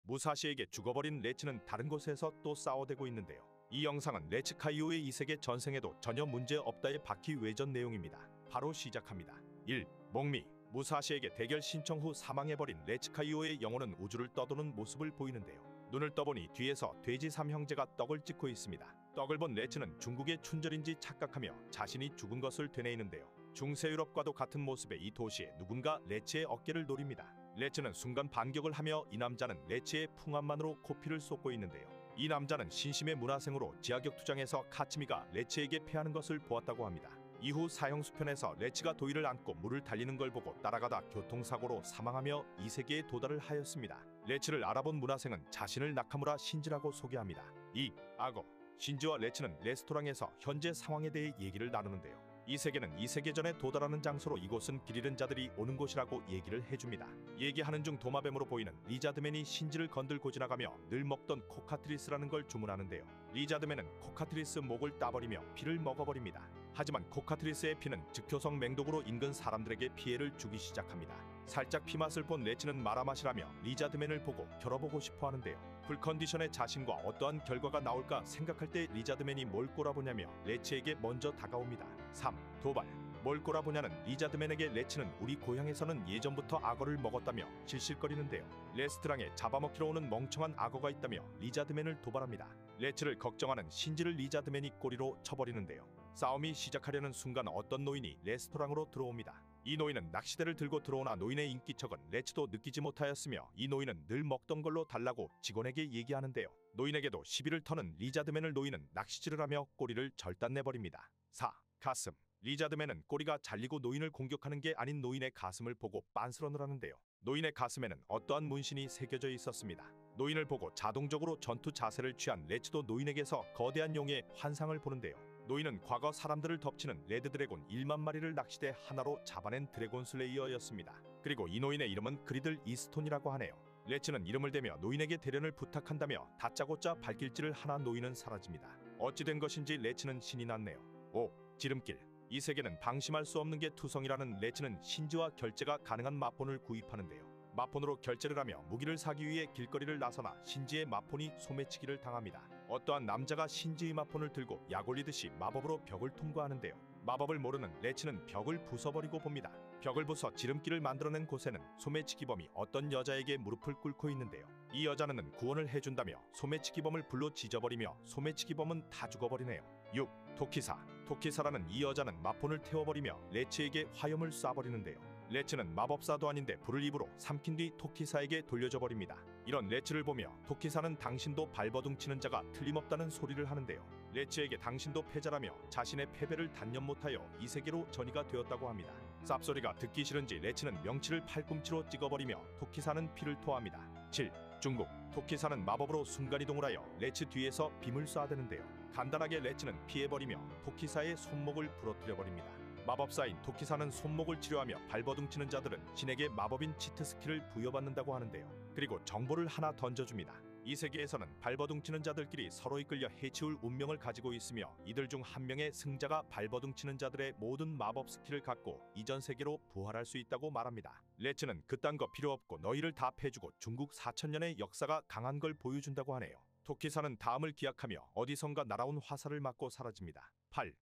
무사시에게 죽어버린 레츠는 다른 곳에서 또 싸워대고 있는데요. 이 영상은 레츠 카이오의 이세계 전생에도 전혀 문제 없다의 바퀴 외전 내용입니다. 바로 시작합니다. 1. 목미 무사시에게 대결 신청 후 사망해버린 레츠 카이오의 영혼은 우주를 떠도는 모습을 보이는데요. 눈을 떠보니 뒤에서 돼지 3형제가 떡을 찍고 있습니다. 떡을 본 레츠는 중국의 춘절인지 착각하며 자신이 죽은 것을 되뇌이는데요. 중세유럽과도 같은 모습의 이 도시에 누군가 레츠의 어깨를 노립니다. 레츠는 순간 반격을 하며 이 남자는 레츠의 풍압만으로 코피를 쏟고 있는데요. 이 남자는 신심의 문화생으로 지하격투장에서 카츠미가 레츠에게 패하는 것을 보았다고 합니다. 이후 사형수편에서 레츠가 도의를 안고 물을 달리는 걸 보고 따라가다 교통사고로 사망하며 이 세계에 도달을 하였습니다. 레츠를 알아본 문화생은 자신을 나카무라 신지라고 소개합니다. 2. 악어 신지와 레츠는 레스토랑에서 현재 상황에 대해 얘기를 나누는데요. 이 세계는 이 세계전에 도달하는 장소로 이곳은 길 잃은 자들이 오는 곳이라고 얘기를 해줍니다. 얘기하는 중 도마뱀으로 보이는 리자드맨이 신지를 건들고 지나가며 늘 먹던 코카트리스라는 걸 주문하는데요. 리자드맨은 코카트리스 목을 따버리며 피를 먹어버립니다. 하지만 코카트리스의 피는 즉효성 맹독으로 인근 사람들에게 피해를 주기 시작합니다. 살짝 피맛을 본 레츠는 말아 마시라며 리자드맨을 보고 겨뤄보고 싶어 하는데요. 풀컨디션의 자신과 어떠한 결과가 나올까 생각할 때 리자드맨이 뭘 꼬라보냐며 레츠에게 먼저 다가옵니다. 3. 도발 뭘 꼬라보냐는 리자드맨에게 레츠는 우리 고향에서는 예전부터 악어를 먹었다며 실실거리는데요. 레스토랑에 잡아먹히러 오는 멍청한 악어가 있다며 리자드맨을 도발합니다. 레츠를 걱정하는 신지를 리자드맨이 꼬리로 쳐버리는데요. 싸움이 시작하려는 순간 어떤 노인이 레스토랑으로 들어옵니다. 이 노인은 낚시대를 들고 들어오나 노인의 인기척은 레츠도 느끼지 못하였으며 이 노인은 늘 먹던 걸로 달라고 직원에게 얘기하는데요. 노인에게도 시비를 터는 리자드맨을 노인은 낚시질을 하며 꼬리를 절단내버립니다. 4. 가슴 리자드맨은 꼬리가 잘리고 노인을 공격하는 게 아닌 노인의 가슴을 보고 빤스런을 하는데요. 노인의 가슴에는 어떠한 문신이 새겨져 있었습니다. 노인을 보고 자동적으로 전투 자세를 취한 레츠도 노인에게서 거대한 용의 환상을 보는데요. 노인은 과거 사람들을 덮치는 레드드래곤 1만 마리를 낚시대 하나로 잡아낸 드래곤 슬레이어였습니다. 그리고 이 노인의 이름은 그리들 이스톤이라고 하네요. 레츠는 이름을 대며 노인에게 대련을 부탁한다며 다짜고짜 발길질을 하나 노인은 사라집니다. 어찌 된 것인지 레츠는 신이 났네요. 5. 지름길 이 세계는 방심할 수 없는 게 투성이라는 레츠는 신지와 결제가 가능한 마폰을 구입하는데요. 마폰으로 결제를 하며 무기를 사기 위해 길거리를 나서나 신지의 마폰이 소매치기를 당합니다. 어떠한 남자가 신지의 마폰을 들고 약 올리듯이 마법으로 벽을 통과하는데요. 마법을 모르는 레츠는 벽을 부숴버리고 봅니다. 벽을 부숴 지름길을 만들어낸 곳에는 소매치기범이 어떤 여자에게 무릎을 꿇고 있는데요. 이 여자는 구원을 해준다며 소매치기범을 불로 지져버리며 소매치기범은 다 죽어버리네요. 6. 토키사라는 이 여자는 마폰을 태워버리며 레츠에게 화염을 쏴버리는데요. 레츠는 마법사도 아닌데 불을 입으로 삼킨 뒤 토키사에게 돌려줘 버립니다. 이런 레츠를 보며 토키사는 당신도 발버둥치는 자가 틀림없다는 소리를 하는데요. 레츠에게 당신도 패자라며 자신의 패배를 단념 못하여 이 세계로 전이가 되었다고 합니다. 쌉소리가 듣기 싫은지 레츠는 명치를 팔꿈치로 찍어버리며 토키사는 피를 토합니다. 7. 중국 토키사는 마법으로 순간이동을 하여 레츠 뒤에서 빔을 쏴대는데요. 간단하게 레츠는 피해버리며 토키사의 손목을 부러뜨려버립니다. 마법사인 토키사는 손목을 치료하며 발버둥치는 자들은 신에게 마법인 치트 스킬을 부여받는다고 하는데요. 그리고 정보를 하나 던져줍니다. 이 세계에서는 발버둥치는 자들끼리 서로 이끌려 해치울 운명을 가지고 있으며 이들 중 한 명의 승자가 발버둥치는 자들의 모든 마법 스킬을 갖고 이전 세계로 부활할 수 있다고 말합니다. 레츠는 그딴 거 필요 없고 너희를 다 패주고 중국 4000년의 역사가 강한 걸 보여준다고 하네요. 토키사는 다음을 기약하며 어디선가 날아온 화살을 맞고 사라집니다. 8.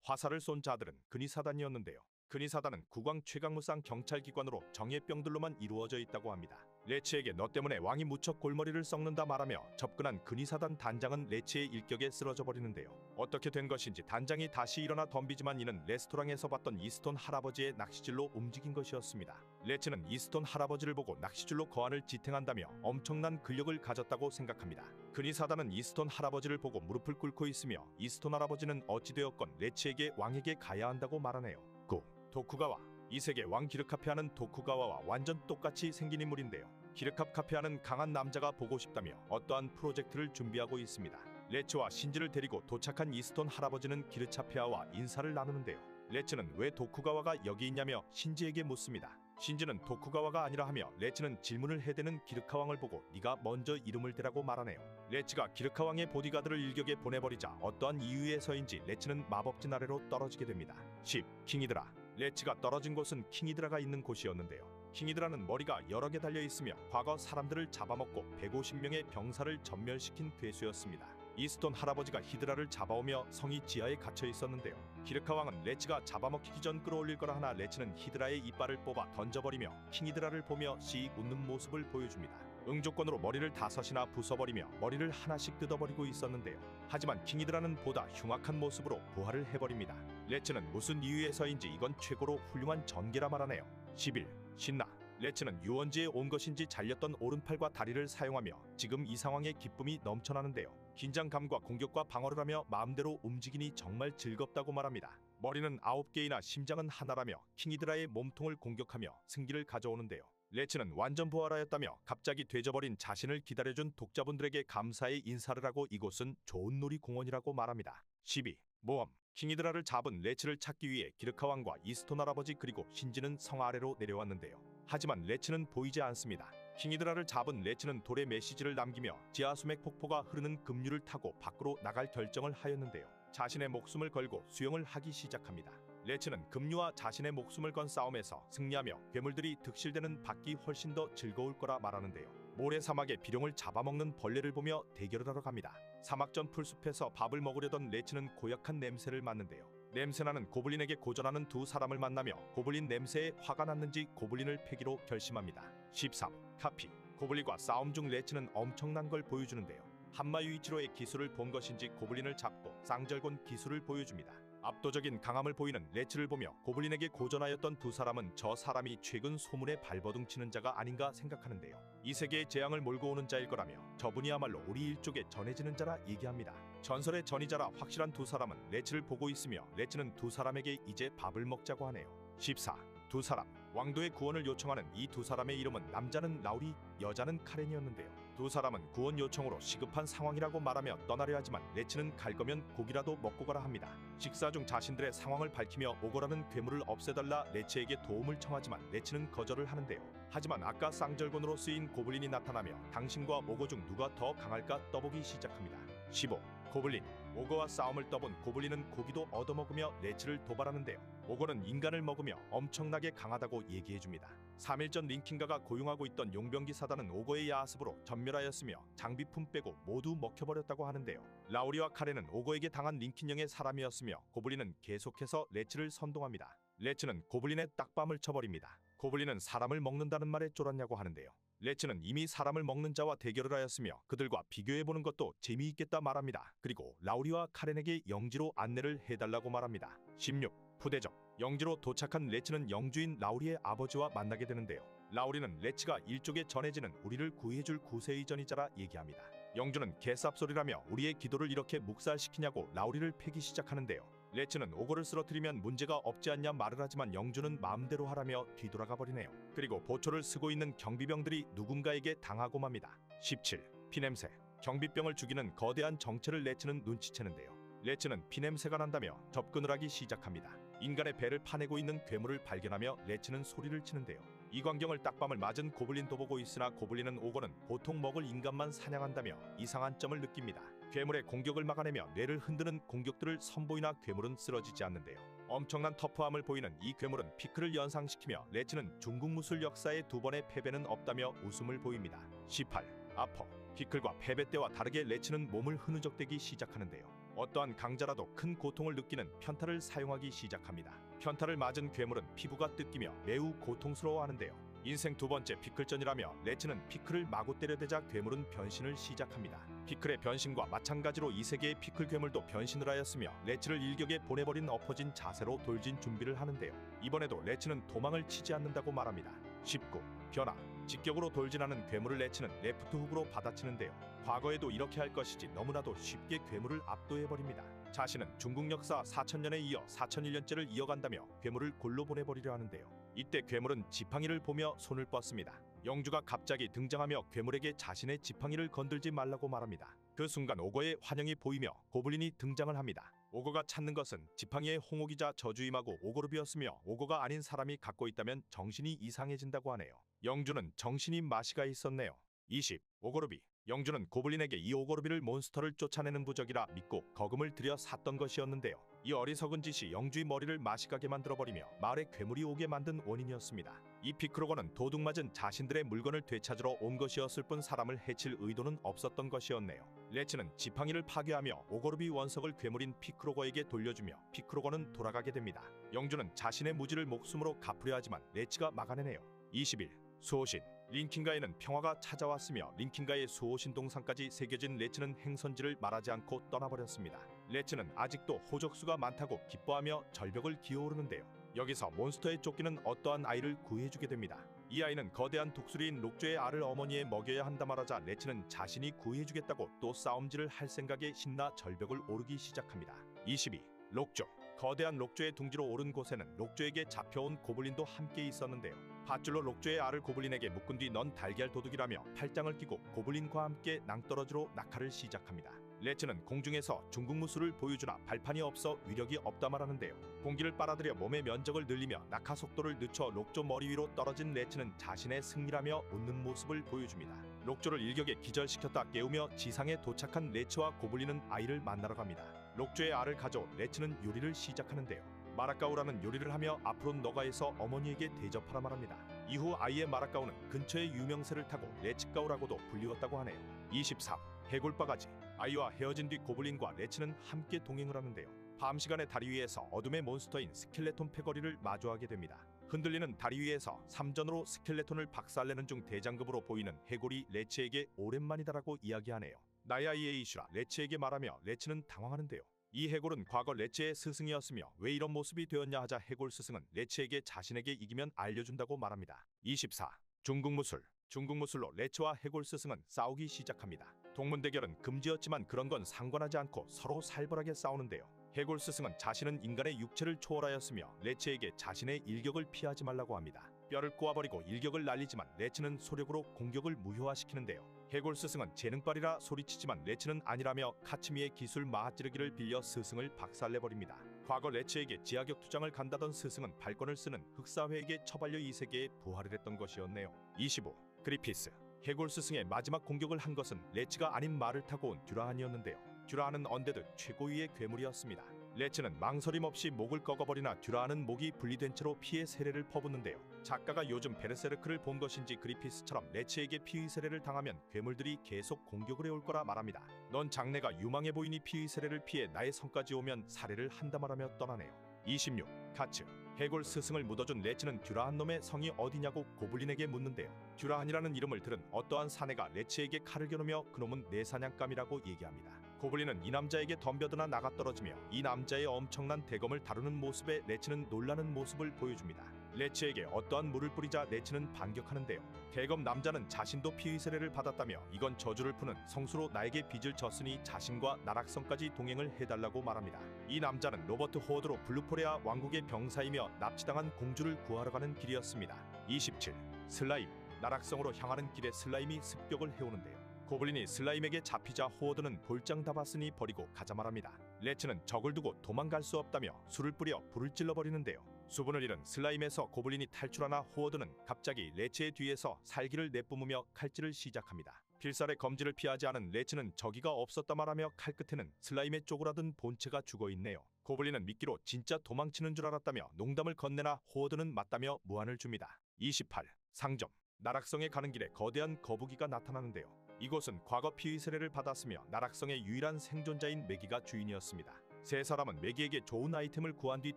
화살을 쏜 자들은 근위사단이었는데요. 근위사단은 국왕 최강무쌍 경찰기관으로 정예병들로만 이루어져 있다고 합니다. 레츠에게 너 때문에 왕이 무척 골머리를 썩는다 말하며 접근한 근위사단 단장은 레츠의 일격에 쓰러져 버리는데요. 어떻게 된 것인지 단장이 다시 일어나 덤비지만 이는 레스토랑에서 봤던 이스톤 할아버지의 낚시줄로 움직인 것이었습니다. 레츠는 이스톤 할아버지를 보고 낚시줄로 거한을 지탱한다며 엄청난 근력을 가졌다고 생각합니다. 근위사단은 이스톤 할아버지를 보고 무릎을 꿇고 있으며 이스톤 할아버지는 어찌되었건 레츠에게 왕에게 가야 한다고 말하네요. 9. 도쿠가와 이 세계 왕 기르카페아는 도쿠가와와 완전 똑같이 생긴 인물인데요. 기르카페아는 강한 남자가 보고 싶다며 어떠한 프로젝트를 준비하고 있습니다. 레츠와 신지를 데리고 도착한 이스톤 할아버지는 기르카페아와 인사를 나누는데요. 레츠는 왜 도쿠가와가 여기 있냐며 신지에게 묻습니다. 신지는 도쿠가와가 아니라 하며 레츠는 질문을 해대는 기르카왕을 보고 네가 먼저 이름을 대라고 말하네요. 레츠가 기르카왕의 보디가드를 일격에 보내버리자 어떠한 이유에서인지 레츠는 마법진 아래로 떨어지게 됩니다. 10. 킹이드라 레츠가 떨어진 곳은 킹이드라가 있는 곳이었는데요. 킹이드라는 머리가 여러 개 달려 있으며 과거 사람들을 잡아먹고 150명의 병사를 전멸시킨 괴수였습니다. 이스톤 할아버지가 히드라를 잡아오며 성이 지하에 갇혀 있었는데요. 기르카 왕은 레츠가 잡아먹히기 전 끌어올릴 거라 하나 레츠는 히드라의 이빨을 뽑아 던져버리며 킹이드라를 보며 씩 웃는 모습을 보여줍니다. 응조건으로 머리를 5이나 부숴버리며 머리를 하나씩 뜯어버리고 있었는데요. 하지만 킹이드라는 보다 흉악한 모습으로 부활을 해버립니다. 레츠는 무슨 이유에서인지 이건 최고로 훌륭한 전개라 말하네요. 11. 신나. 레츠는 유원지에 온 것인지 잘렸던 오른팔과 다리를 사용하며 지금 이 상황에 기쁨이 넘쳐나는데요. 긴장감과 공격과 방어를 하며 마음대로 움직이니 정말 즐겁다고 말합니다. 머리는 9개이나 심장은 하나라며 킹이드라의 몸통을 공격하며 승기를 가져오는데요. 레츠는 완전 부활하였다며 갑자기 되져버린 자신을 기다려준 독자분들에게 감사의 인사를 하고 이곳은 좋은 놀이공원이라고 말합니다. 12. 모험. 킹이드라를 잡은 레츠를 찾기 위해 기르카 왕과 이스톤 할아버지 그리고 신지는 성 아래로 내려왔는데요. 하지만 레츠는 보이지 않습니다. 킹이드라를 잡은 레츠는 돌에 메시지를 남기며 지하수맥 폭포가 흐르는 급류를 타고 밖으로 나갈 결정을 하였는데요. 자신의 목숨을 걸고 수영을 하기 시작합니다. 레츠는 급류와 자신의 목숨을 건 싸움에서 승리하며 괴물들이 득실되는 밖이 훨씬 더 즐거울 거라 말하는데요. 모래 사막의 비룡을 잡아먹는 벌레를 보며 대결을 하러 갑니다. 사막전 풀숲에서 밥을 먹으려던 레츠는 고약한 냄새를 맡는데요. 냄새나는 고블린에게 고전하는 두 사람을 만나며 고블린 냄새에 화가 났는지 고블린을 패기로 결심합니다. 13. 카피. 고블린과 싸움 중 레츠는 엄청난 걸 보여주는데요. 한마유이치로의 기술을 본 것인지 고블린을 잡고 쌍절곤 기술을 보여줍니다. 압도적인 강함을 보이는 레츠를 보며 고블린에게 고전하였던 두 사람은 저 사람이 최근 소문에 발버둥치는 자가 아닌가 생각하는데요. 이 세계의 재앙을 몰고 오는 자일 거라며 저분이야말로 우리 일족에 전해지는 자라 얘기합니다. 전설의 전이자라 확실한 두 사람은 레츠를 보고 있으며 레츠는 두 사람에게 이제 밥을 먹자고 하네요. 14. 두 사람. 왕도의 구원을 요청하는 이 두 사람의 이름은 남자는 라우리, 여자는 카렌이었는데요. 두 사람은 구원 요청으로 시급한 상황이라고 말하며 떠나려 하지만 레츠는 갈 거면 고기라도 먹고 가라 합니다. 식사 중 자신들의 상황을 밝히며 오거라는 괴물을 없애달라 레츠에게 도움을 청하지만 레츠는 거절을 하는데요. 하지만 아까 쌍절곤으로 쓰인 고블린이 나타나며 당신과 오거 중 누가 더 강할까 떠보기 시작합니다. 15. 고블린. 오거와 싸움을 떠본 고블린은 고기도 얻어먹으며 레츠를 도발하는데요. 오거는 인간을 먹으며 엄청나게 강하다고 얘기해줍니다. 3일 전 링킹가가 고용하고 있던 용병기 사단은 오거의 야습으로 전멸하였으며 장비품 빼고 모두 먹혀버렸다고 하는데요. 라우리와 카렌은 오거에게 당한 링킨령의 사람이었으며 고블린은 계속해서 레츠를 선동합니다. 레츠는 고블린의 딱밤을 쳐버립니다. 고블린은 사람을 먹는다는 말에 쫄았냐고 하는데요. 레츠는 이미 사람을 먹는 자와 대결을 하였으며 그들과 비교해보는 것도 재미있겠다 말합니다. 그리고 라우리와 카렌에게 영지로 안내를 해달라고 말합니다. 16. 푸대접. 영지로 도착한 레츠는 영주인 라우리의 아버지와 만나게 되는데요. 라우리는 레츠가 일족에 전해지는 우리를 구해줄 구세의전이자라 얘기합니다. 영주는 개쌉소리라며 우리의 기도를 이렇게 묵살시키냐고 라우리를 패기 시작하는데요. 레츠는 오거를 쓰러뜨리면 문제가 없지 않냐 말을 하지만 영주는 마음대로 하라며 뒤돌아가 버리네요. 그리고 보초를 쓰고 있는 경비병들이 누군가에게 당하고 맙니다. 17. 피냄새. 경비병을 죽이는 거대한 정체를 레츠는 눈치채는데요. 레츠는 피냄새가 난다며 접근을 하기 시작합니다. 인간의 배를 파내고 있는 괴물을 발견하며 레츠는 소리를 치는데요. 이 광경을 딱밤을 맞은 고블린도 보고 있으나 고블린은 오거는 보통 먹을 인간만 사냥한다며 이상한 점을 느낍니다. 괴물의 공격을 막아내며 뇌를 흔드는 공격들을 선보이나 괴물은 쓰러지지 않는데요. 엄청난 터프함을 보이는 이 괴물은 피클을 연상시키며 레츠는 중국 무술 역사의 두 번의 패배는 없다며 웃음을 보입니다. 18. 아퍼. 피클과 패배 때와 다르게 레츠는 몸을 흐느적대기 시작하는데요. 어떠한 강자라도 큰 고통을 느끼는 편타를 사용하기 시작합니다. 편타를 맞은 괴물은 피부가 뜯기며 매우 고통스러워하는데요. 인생 두 번째 피클전이라며 레츠는 피클을 마구 때려대자 괴물은 변신을 시작합니다. 피클의 변신과 마찬가지로 이 세계의 피클 괴물도 변신을 하였으며 레츠를 일격에 보내버린 엎어진 자세로 돌진 준비를 하는데요. 이번에도 레츠는 도망을 치지 않는다고 말합니다. 19. 변화. 직격으로 돌진하는 괴물을 레츠는 레프트 훅으로 받아치는데요. 과거에도 이렇게 할 것이지 너무나도 쉽게 괴물을 압도해버립니다. 자신은 중국 역사 4000년에 이어 4001년째를 이어간다며 괴물을 골로 보내버리려 하는데요. 이때 괴물은 지팡이를 보며 손을 뻗습니다. 영주가 갑자기 등장하며 괴물에게 자신의 지팡이를 건들지 말라고 말합니다. 그 순간 오거의 환영이 보이며 고블린이 등장을 합니다. 오거가 찾는 것은 지팡이의 홍옥이자 저주임하고 오거룹이었으며 오거가 아닌 사람이 갖고 있다면 정신이 이상해진다고 하네요. 영주는 정신이 마시가 있었네요. 20. 오거루비. 영주는 고블린에게 이 오거루비를 몬스터를 쫓아내는 부적이라 믿고 거금을 들여 샀던 것이었는데요. 이 어리석은 짓이 영주의 머리를 마시가게 만들어버리며 마을에 괴물이 오게 만든 원인이었습니다. 이 피크로거는 도둑맞은 자신들의 물건을 되찾으러 온 것이었을 뿐 사람을 해칠 의도는 없었던 것이었네요. 레츠는 지팡이를 파괴하며 오거루비 원석을 괴물인 피크로거에게 돌려주며 피크로거는 돌아가게 됩니다. 영주는 자신의 무지를 목숨으로 갚으려 하지만 레츠가 막아내네요. 21. 수호신. 린킹가에는 평화가 찾아왔으며 린킹가의 수호신 동상까지 새겨진 레츠는 행선지를 말하지 않고 떠나버렸습니다. 레츠는 아직도 호적수가 많다고 기뻐하며 절벽을 기어오르는데요. 여기서 몬스터에 쫓기는 어떠한 아이를 구해주게 됩니다. 이 아이는 거대한 독수리인 록조의 알을 어머니에 먹여야 한다 말하자 레츠는 자신이 구해주겠다고 또 싸움질을 할 생각에 신나 절벽을 오르기 시작합니다. 22. 록조. 거대한 록조의 둥지로 오른 곳에는 록조에게 잡혀온 고블린도 함께 있었는데요. 밧줄로 록조의 알을 고블린에게 묶은 뒤 넌 달걀 도둑이라며 팔짱을 끼고 고블린과 함께 낭떠러지로 낙하를 시작합니다. 레츠는 공중에서 중국 무술을 보여주나 발판이 없어 위력이 없다 말하는데요. 공기를 빨아들여 몸의 면적을 늘리며 낙하 속도를 늦춰 록조 머리 위로 떨어진 레츠는 자신의 승리라며 웃는 모습을 보여줍니다. 록조를 일격에 기절시켰다 깨우며 지상에 도착한 레츠와 고블린은 아이를 만나러 갑니다. 록조의 알을 가져온 레츠는 요리를 시작하는데요. 마라까우라는 요리를 하며 앞으로 너가에서 어머니에게 대접하라 말합니다. 이후 아이의 마라까우는 근처의 유명새를 타고 레츠까우라고도 불리웠다고 하네요. 23. 해골바가지. 아이와 헤어진 뒤 고블린과 레츠는 함께 동행을 하는데요. 밤 시간에 다리 위에서 어둠의 몬스터인 스켈레톤 패거리를 마주하게 됩니다. 흔들리는 다리 위에서 삼전으로 스켈레톤을 박살내는 중 대장급으로 보이는 해골이 레츠에게 오랜만이다라고 이야기하네요. 나의 아이의 이슈라 레츠에게 말하며 레츠는 당황하는데요. 이 해골은 과거 레츠의 스승이었으며 왜 이런 모습이 되었냐 하자 해골 스승은 레츠에게 자신에게 이기면 알려준다고 말합니다. 24. 중국무술. 중국무술로 레츠와 해골 스승은 싸우기 시작합니다. 동문대결은 금지였지만 그런 건 상관하지 않고 서로 살벌하게 싸우는데요. 해골 스승은 자신은 인간의 육체를 초월하였으며 레츠에게 자신의 일격을 피하지 말라고 합니다. 뼈를 꼬아버리고 일격을 날리지만 레츠는 소력으로 공격을 무효화시키는데요. 해골 스승은 재능빨이라 소리치지만 레츠는 아니라며 카츠미의 기술 마하찌르기를 빌려 스승을 박살내버립니다. 과거 레츠에게 지하격 투장을 간다던 스승은 발권을 쓰는 흑사회에게 처발려 이 세계에 부활을 했던 것이었네요. 25. 그리피스. 해골 스승의 마지막 공격을 한 것은 레츠가 아닌 말을 타고 온 듀라한이었는데요. 듀라한은 언데드 최고위의 괴물이었습니다. 레츠는 망설임 없이 목을 꺾어버리나 듀라한은 목이 분리된 채로 피의 세례를 퍼붓는데요. 작가가 요즘 베르세르크를 본 것인지 그리피스처럼 레츠에게 피의 세례를 당하면 괴물들이 계속 공격을 해올 거라 말합니다. 넌 장래가 유망해 보이니 피의 세례를 피해 나의 성까지 오면 살해를 한다 말하며 떠나네요. 26. 카츠. 해골 스승을 묻어준 레츠는 듀라한 놈의 성이 어디냐고 고블린에게 묻는데요. 듀라한이라는 이름을 들은 어떠한 사내가 레츠에게 칼을 겨누며 그놈은 내 사냥감이라고 얘기합니다. 고블린은 이 남자에게 덤벼드나 나가떨어지며 이 남자의 엄청난 대검을 다루는 모습에 레츠는 놀라는 모습을 보여줍니다. 레츠에게 어떠한 물을 뿌리자 레츠는 반격하는데요. 대검 남자는 자신도 피의 세례를 받았다며 이건 저주를 푸는 성수로 나에게 빚을 졌으니 자신과 나락성까지 동행을 해달라고 말합니다. 이 남자는 로버트 호어드로 블루포레아 왕국의 병사이며 납치당한 공주를 구하러 가는 길이었습니다. 27. 슬라임. 나락성으로 향하는 길에 슬라임이 습격을 해오는데요. 고블린이 슬라임에게 잡히자 호어드는 볼장 다 봤으니 버리고 가자 말합니다. 레츠는 적을 두고 도망갈 수 없다며 술을 뿌려 불을 찔러버리는데요. 수분을 잃은 슬라임에서 고블린이 탈출하나 호어드는 갑자기 레츠의 뒤에서 살기를 내뿜으며 칼질을 시작합니다. 필살의 검지를 피하지 않은 레츠는 저기가 없었다 말하며 칼끝에는 슬라임에 쪼그라든 본체가 죽어있네요. 고블린은 미끼로 진짜 도망치는 줄 알았다며 농담을 건네나 호어드는 맞다며 무안을 줍니다. 28. 상점. 나락성에 가는 길에 거대한 거북이가 나타나는데요. 이곳은 과거 피의 세례를 받았으며 나락성의 유일한 생존자인 메기가 주인이었습니다. 세 사람은 메기에게 좋은 아이템을 구한 뒤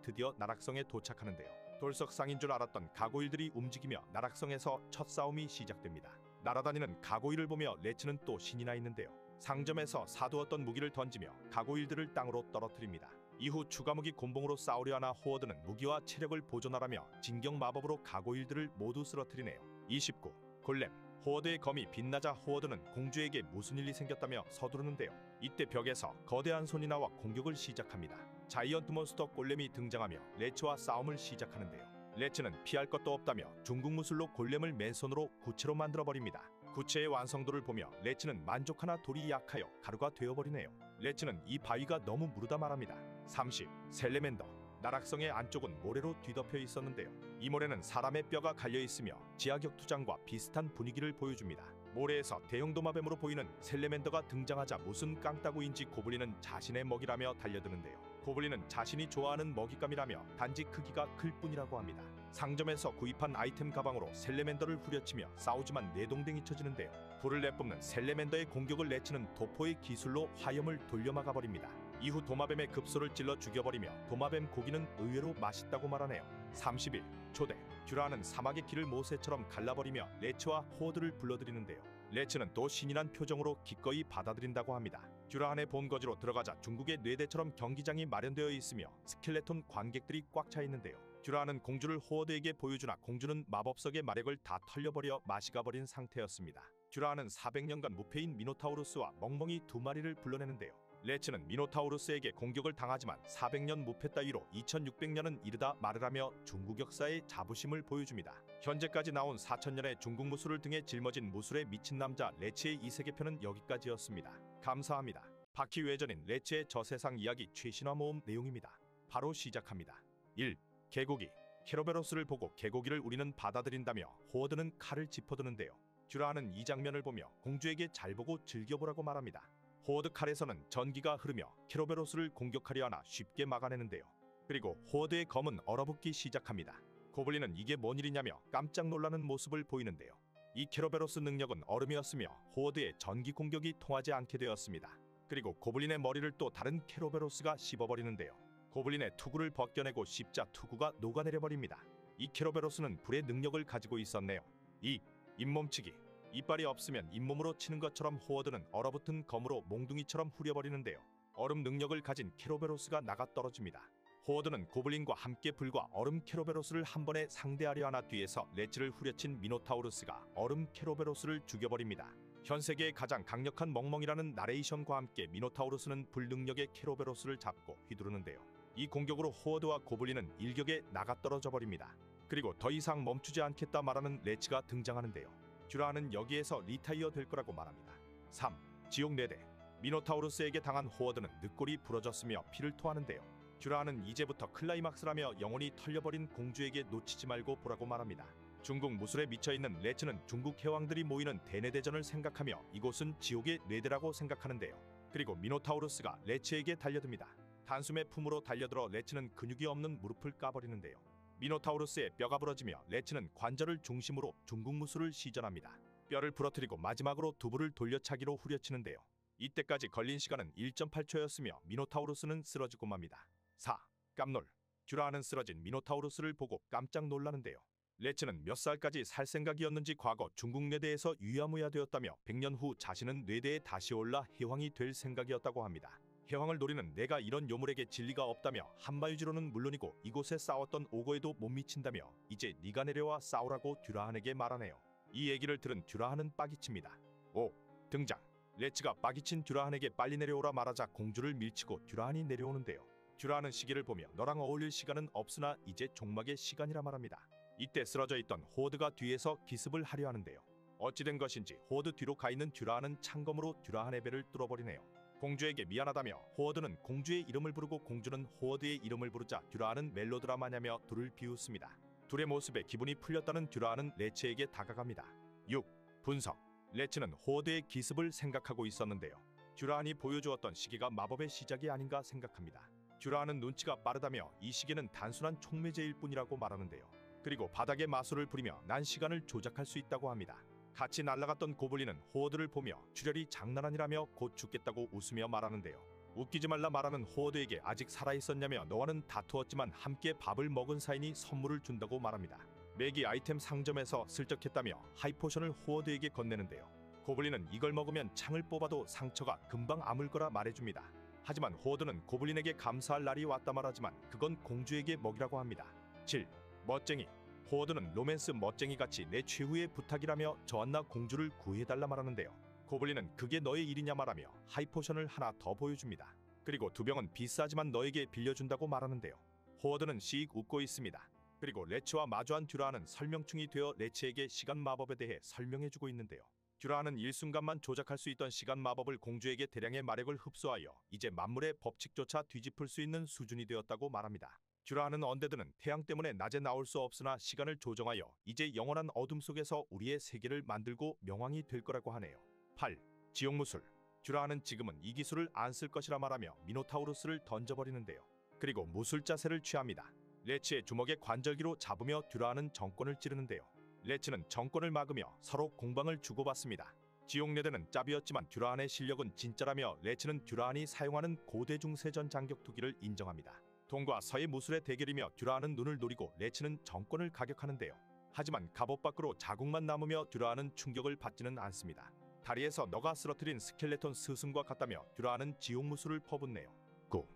드디어 나락성에 도착하는데요. 돌석상인 줄 알았던 가고일들이 움직이며 나락성에서 첫 싸움이 시작됩니다. 날아다니는 가고일을 보며 레츠는 또 신이 나 있는데요. 상점에서 사두었던 무기를 던지며 가고일들을 땅으로 떨어뜨립니다. 이후 추가 무기 곤봉으로 싸우려 하나 호어드는 무기와 체력을 보존하라며 진경 마법으로 가고일들을 모두 쓰러뜨리네요. 29. 골렘. 호어드의 검이 빛나자 호어드는 공주에게 무슨 일이 생겼다며 서두르는데요. 이때 벽에서 거대한 손이 나와 공격을 시작합니다. 자이언트 몬스터 골렘이 등장하며 레츠와 싸움을 시작하는데요. 레츠는 피할 것도 없다며 중국 무술로 골렘을 맨손으로 구체로 만들어버립니다. 구체의 완성도를 보며 레츠는 만족하나 돌이 약하여 가루가 되어버리네요. 레츠는 이 바위가 너무 무르다 말합니다. 30. 셀레멘더. 나락성의 안쪽은 모래로 뒤덮여 있었는데요. 이 모래는 사람의 뼈가 갈려 있으며 지하격 투장과 비슷한 분위기를 보여줍니다. 모래에서 대형 도마뱀으로 보이는 셀레멘더가 등장하자 무슨 깡따구인지 고블린은 자신의 먹이라며 달려드는데요. 고블린은 자신이 좋아하는 먹잇감이라며 단지 크기가 클 뿐이라고 합니다. 상점에서 구입한 아이템 가방으로 셀레멘더를 후려치며 싸우지만 내동댕이 쳐지는데요. 불을 내뿜는 셀레멘더의 공격을 내치는 도포의 기술로 화염을 돌려막아 버립니다. 이후 도마뱀의 급소를 찔러 죽여버리며 도마뱀 고기는 의외로 맛있다고 말하네요. 30일 초대 듀라는 사막의 길을 모세처럼 갈라버리며 레츠와 호어드를 불러들이는데요. 레츠는 또 신이란 표정으로 기꺼이 받아들인다고 합니다. 듀라한의 본거지로 들어가자 중국의 뇌대처럼 경기장이 마련되어 있으며 스켈레톤 관객들이 꽉 차 있는데요. 듀라는 공주를 호어드에게 보여주나 공주는 마법석의 마력을 다 털려버려 마시가 버린 상태였습니다. 듀라는 400년간 무패인 미노타우루스와 멍멍이 2마리를 불러내는데요. 레츠는 미노타우루스에게 공격을 당하지만 400년 무패 따위로 2600년은 이르다 말으라며 중국 역사의 자부심을 보여줍니다. 현재까지 나온 4000년의 중국 무술을 등에 짊어진 무술에 미친 남자 레츠의 이 세계편은 여기까지였습니다. 감사합니다. 바퀴 외전인 레츠의 저세상 이야기 최신화 모음 내용입니다. 바로 시작합니다. 1. 개고기. 케로베로스를 보고 개고기를 우리는 받아들인다며 호어드는 칼을 짚어두는데요. 듀라는 이 장면을 보며 공주에게 잘 보고 즐겨보라고 말합니다. 호어드 칼에서는 전기가 흐르며 케로베로스를 공격하려 하나 쉽게 막아내는데요. 그리고 호어드의 검은 얼어붙기 시작합니다. 고블린은 이게 뭔 일이냐며 깜짝 놀라는 모습을 보이는데요. 이 케로베로스 능력은 얼음이었으며 호어드의 전기 공격이 통하지 않게 되었습니다. 그리고 고블린의 머리를 또 다른 케로베로스가 씹어버리는데요. 고블린의 투구를 벗겨내고 씹자 투구가 녹아내려버립니다. 이 케로베로스는 불의 능력을 가지고 있었네요. 2. 잇몸치기. 이빨이 없으면 잇몸으로 치는 것처럼 호어드는 얼어붙은 검으로 몽둥이처럼 후려버리는데요. 얼음 능력을 가진 케로베로스가 나가 떨어집니다. 호어드는 고블린과 함께 불과 얼음 케로베로스를 한 번에 상대하려 하나 뒤에서 레츠를 후려친 미노타우루스가 얼음 케로베로스를 죽여버립니다. 현 세계의 가장 강력한 멍멍이라는 나레이션과 함께 미노타우루스는 불 능력의 케로베로스를 잡고 휘두르는데요. 이 공격으로 호어드와 고블린은 일격에 나가 떨어져 버립니다. 그리고 더 이상 멈추지 않겠다 말하는 레츠가 등장하는데요. 듀라는 여기에서 리타이어 될 거라고 말합니다. 3. 지옥 내대. 미노타우루스에게 당한 호어드는 늑골이 부러졌으며 피를 토하는데요. 듀라는 이제부터 클라이막스라며 영혼이 털려버린 공주에게 놓치지 말고 보라고 말합니다. 중국 무술에 미쳐있는 레츠는 중국 해왕들이 모이는 대내대전을 생각하며 이곳은 지옥의 뇌대라고 생각하는데요. 그리고 미노타우루스가 레츠에게 달려듭니다. 단숨에 품으로 달려들어 레츠는 근육이 없는 무릎을 까버리는데요. 미노타우루스의 뼈가 부러지며 레츠는 관절을 중심으로 중국 무술을 시전합니다. 뼈를 부러뜨리고 마지막으로 두부를 돌려차기로 후려치는데요. 이때까지 걸린 시간은 1.8초였으며 미노타우루스는 쓰러지고 맙니다. 4. 깜놀. 듀라는 쓰러진 미노타우루스를 보고 깜짝 놀라는데요. 레츠는 몇 살까지 살 생각이었는지 과거 중국 뇌대에서 유야무야 되었다며 100년 후 자신은 뇌대에 다시 올라 해왕이 될 생각이었다고 합니다. 해왕을 노리는 내가 이런 요물에게 진리가 없다며 한마유지로는 물론이고 이곳에 싸웠던 오거에도 못 미친다며 이제 네가 내려와 싸우라고 듀라한에게 말하네요. 이 얘기를 들은 듀라한은 빠기칩니다. 5. 등장. 레츠가 빠기친 듀라한에게 빨리 내려오라 말하자 공주를 밀치고 듀라한이 내려오는데요. 듀라한은 시계를 보며 너랑 어울릴 시간은 없으나 이제 종막의 시간이라 말합니다. 이때 쓰러져 있던 호어드가 뒤에서 기습을 하려 하는데요. 어찌된 것인지 호어드 뒤로 가 있는 듀라한은 창검으로 듀라한의 배를 뚫어버리네요. 공주에게 미안하다며 호어드는 공주의 이름을 부르고 공주는 호어드의 이름을 부르자 듀라한은 멜로드라마냐며 둘을 비웃습니다. 둘의 모습에 기분이 풀렸다는 듀라한은 레츠에게 다가갑니다. 6. 분석. 레츠는 호어드의 기습을 생각하고 있었는데요. 듀라한이 보여주었던 시계가 마법의 시작이 아닌가 생각합니다. 듀라한은 눈치가 빠르다며 이 시계는 단순한 촉매제일 뿐이라고 말하는데요. 그리고 바닥에 마술을 부리며 난 시간을 조작할 수 있다고 합니다. 같이 날아갔던 고블린은 호어드를 보며 출혈이 장난 아니라며 곧 죽겠다고 웃으며 말하는데요. 웃기지 말라 말하는 호어드에게 아직 살아있었냐며 너와는 다투었지만 함께 밥을 먹은 사이니 선물을 준다고 말합니다. 매기 아이템 상점에서 슬쩍 했다며 하이포션을 호어드에게 건네는데요. 고블린은 이걸 먹으면 창을 뽑아도 상처가 금방 아물 거라 말해줍니다. 하지만 호어드는 고블린에게 감사할 날이 왔다 말하지만 그건 공주에게 먹이라고 합니다. 7. 멋쟁이. 호어드는 로맨스 멋쟁이같이 내 최후의 부탁이라며 저한나 공주를 구해달라 말하는데요. 고블린은 그게 너의 일이냐 말하며 하이포션을 하나 더 보여줍니다. 그리고 두 병은 비싸지만 너에게 빌려준다고 말하는데요. 호어드는 씩 웃고 있습니다. 그리고 레츠와 마주한 듀라한은 설명충이 되어 레츠에게 시간 마법에 대해 설명해주고 있는데요. 듀라한은 일순간만 조작할 수 있던 시간 마법을 공주에게 대량의 마력을 흡수하여 이제 만물의 법칙조차 뒤집을 수 있는 수준이 되었다고 말합니다. 듀라하는 언데드는 태양 때문에 낮에 나올 수 없으나 시간을 조정하여 이제 영원한 어둠 속에서 우리의 세계를 만들고 명왕이 될 거라고 하네요. 8. 지옥무술. 듀라하는 지금은 이 기술을 안 쓸 것이라 말하며 미노타우루스를 던져버리는데요. 그리고 무술 자세를 취합니다. 레츠의 주먹에 관절기로 잡으며 듀라하는 정권을 찌르는데요. 레츠는 정권을 막으며 서로 공방을 주고받습니다. 지옥레드는 짭이었지만 듀라한의 실력은 진짜라며 레츠는 듀라한이 사용하는 고대중세전 장격투기를 인정합니다. 동과 서의 무술의 대결이며 듀라한은 눈을 노리고 레츠는 정권을 가격하는데요. 하지만 갑옷 밖으로 자국만 남으며 듀라한은 충격을 받지는 않습니다. 다리에서 너가 쓰러뜨린 스켈레톤 스승과 같다며 듀라한은 지옥무술을 퍼붓네요. 9.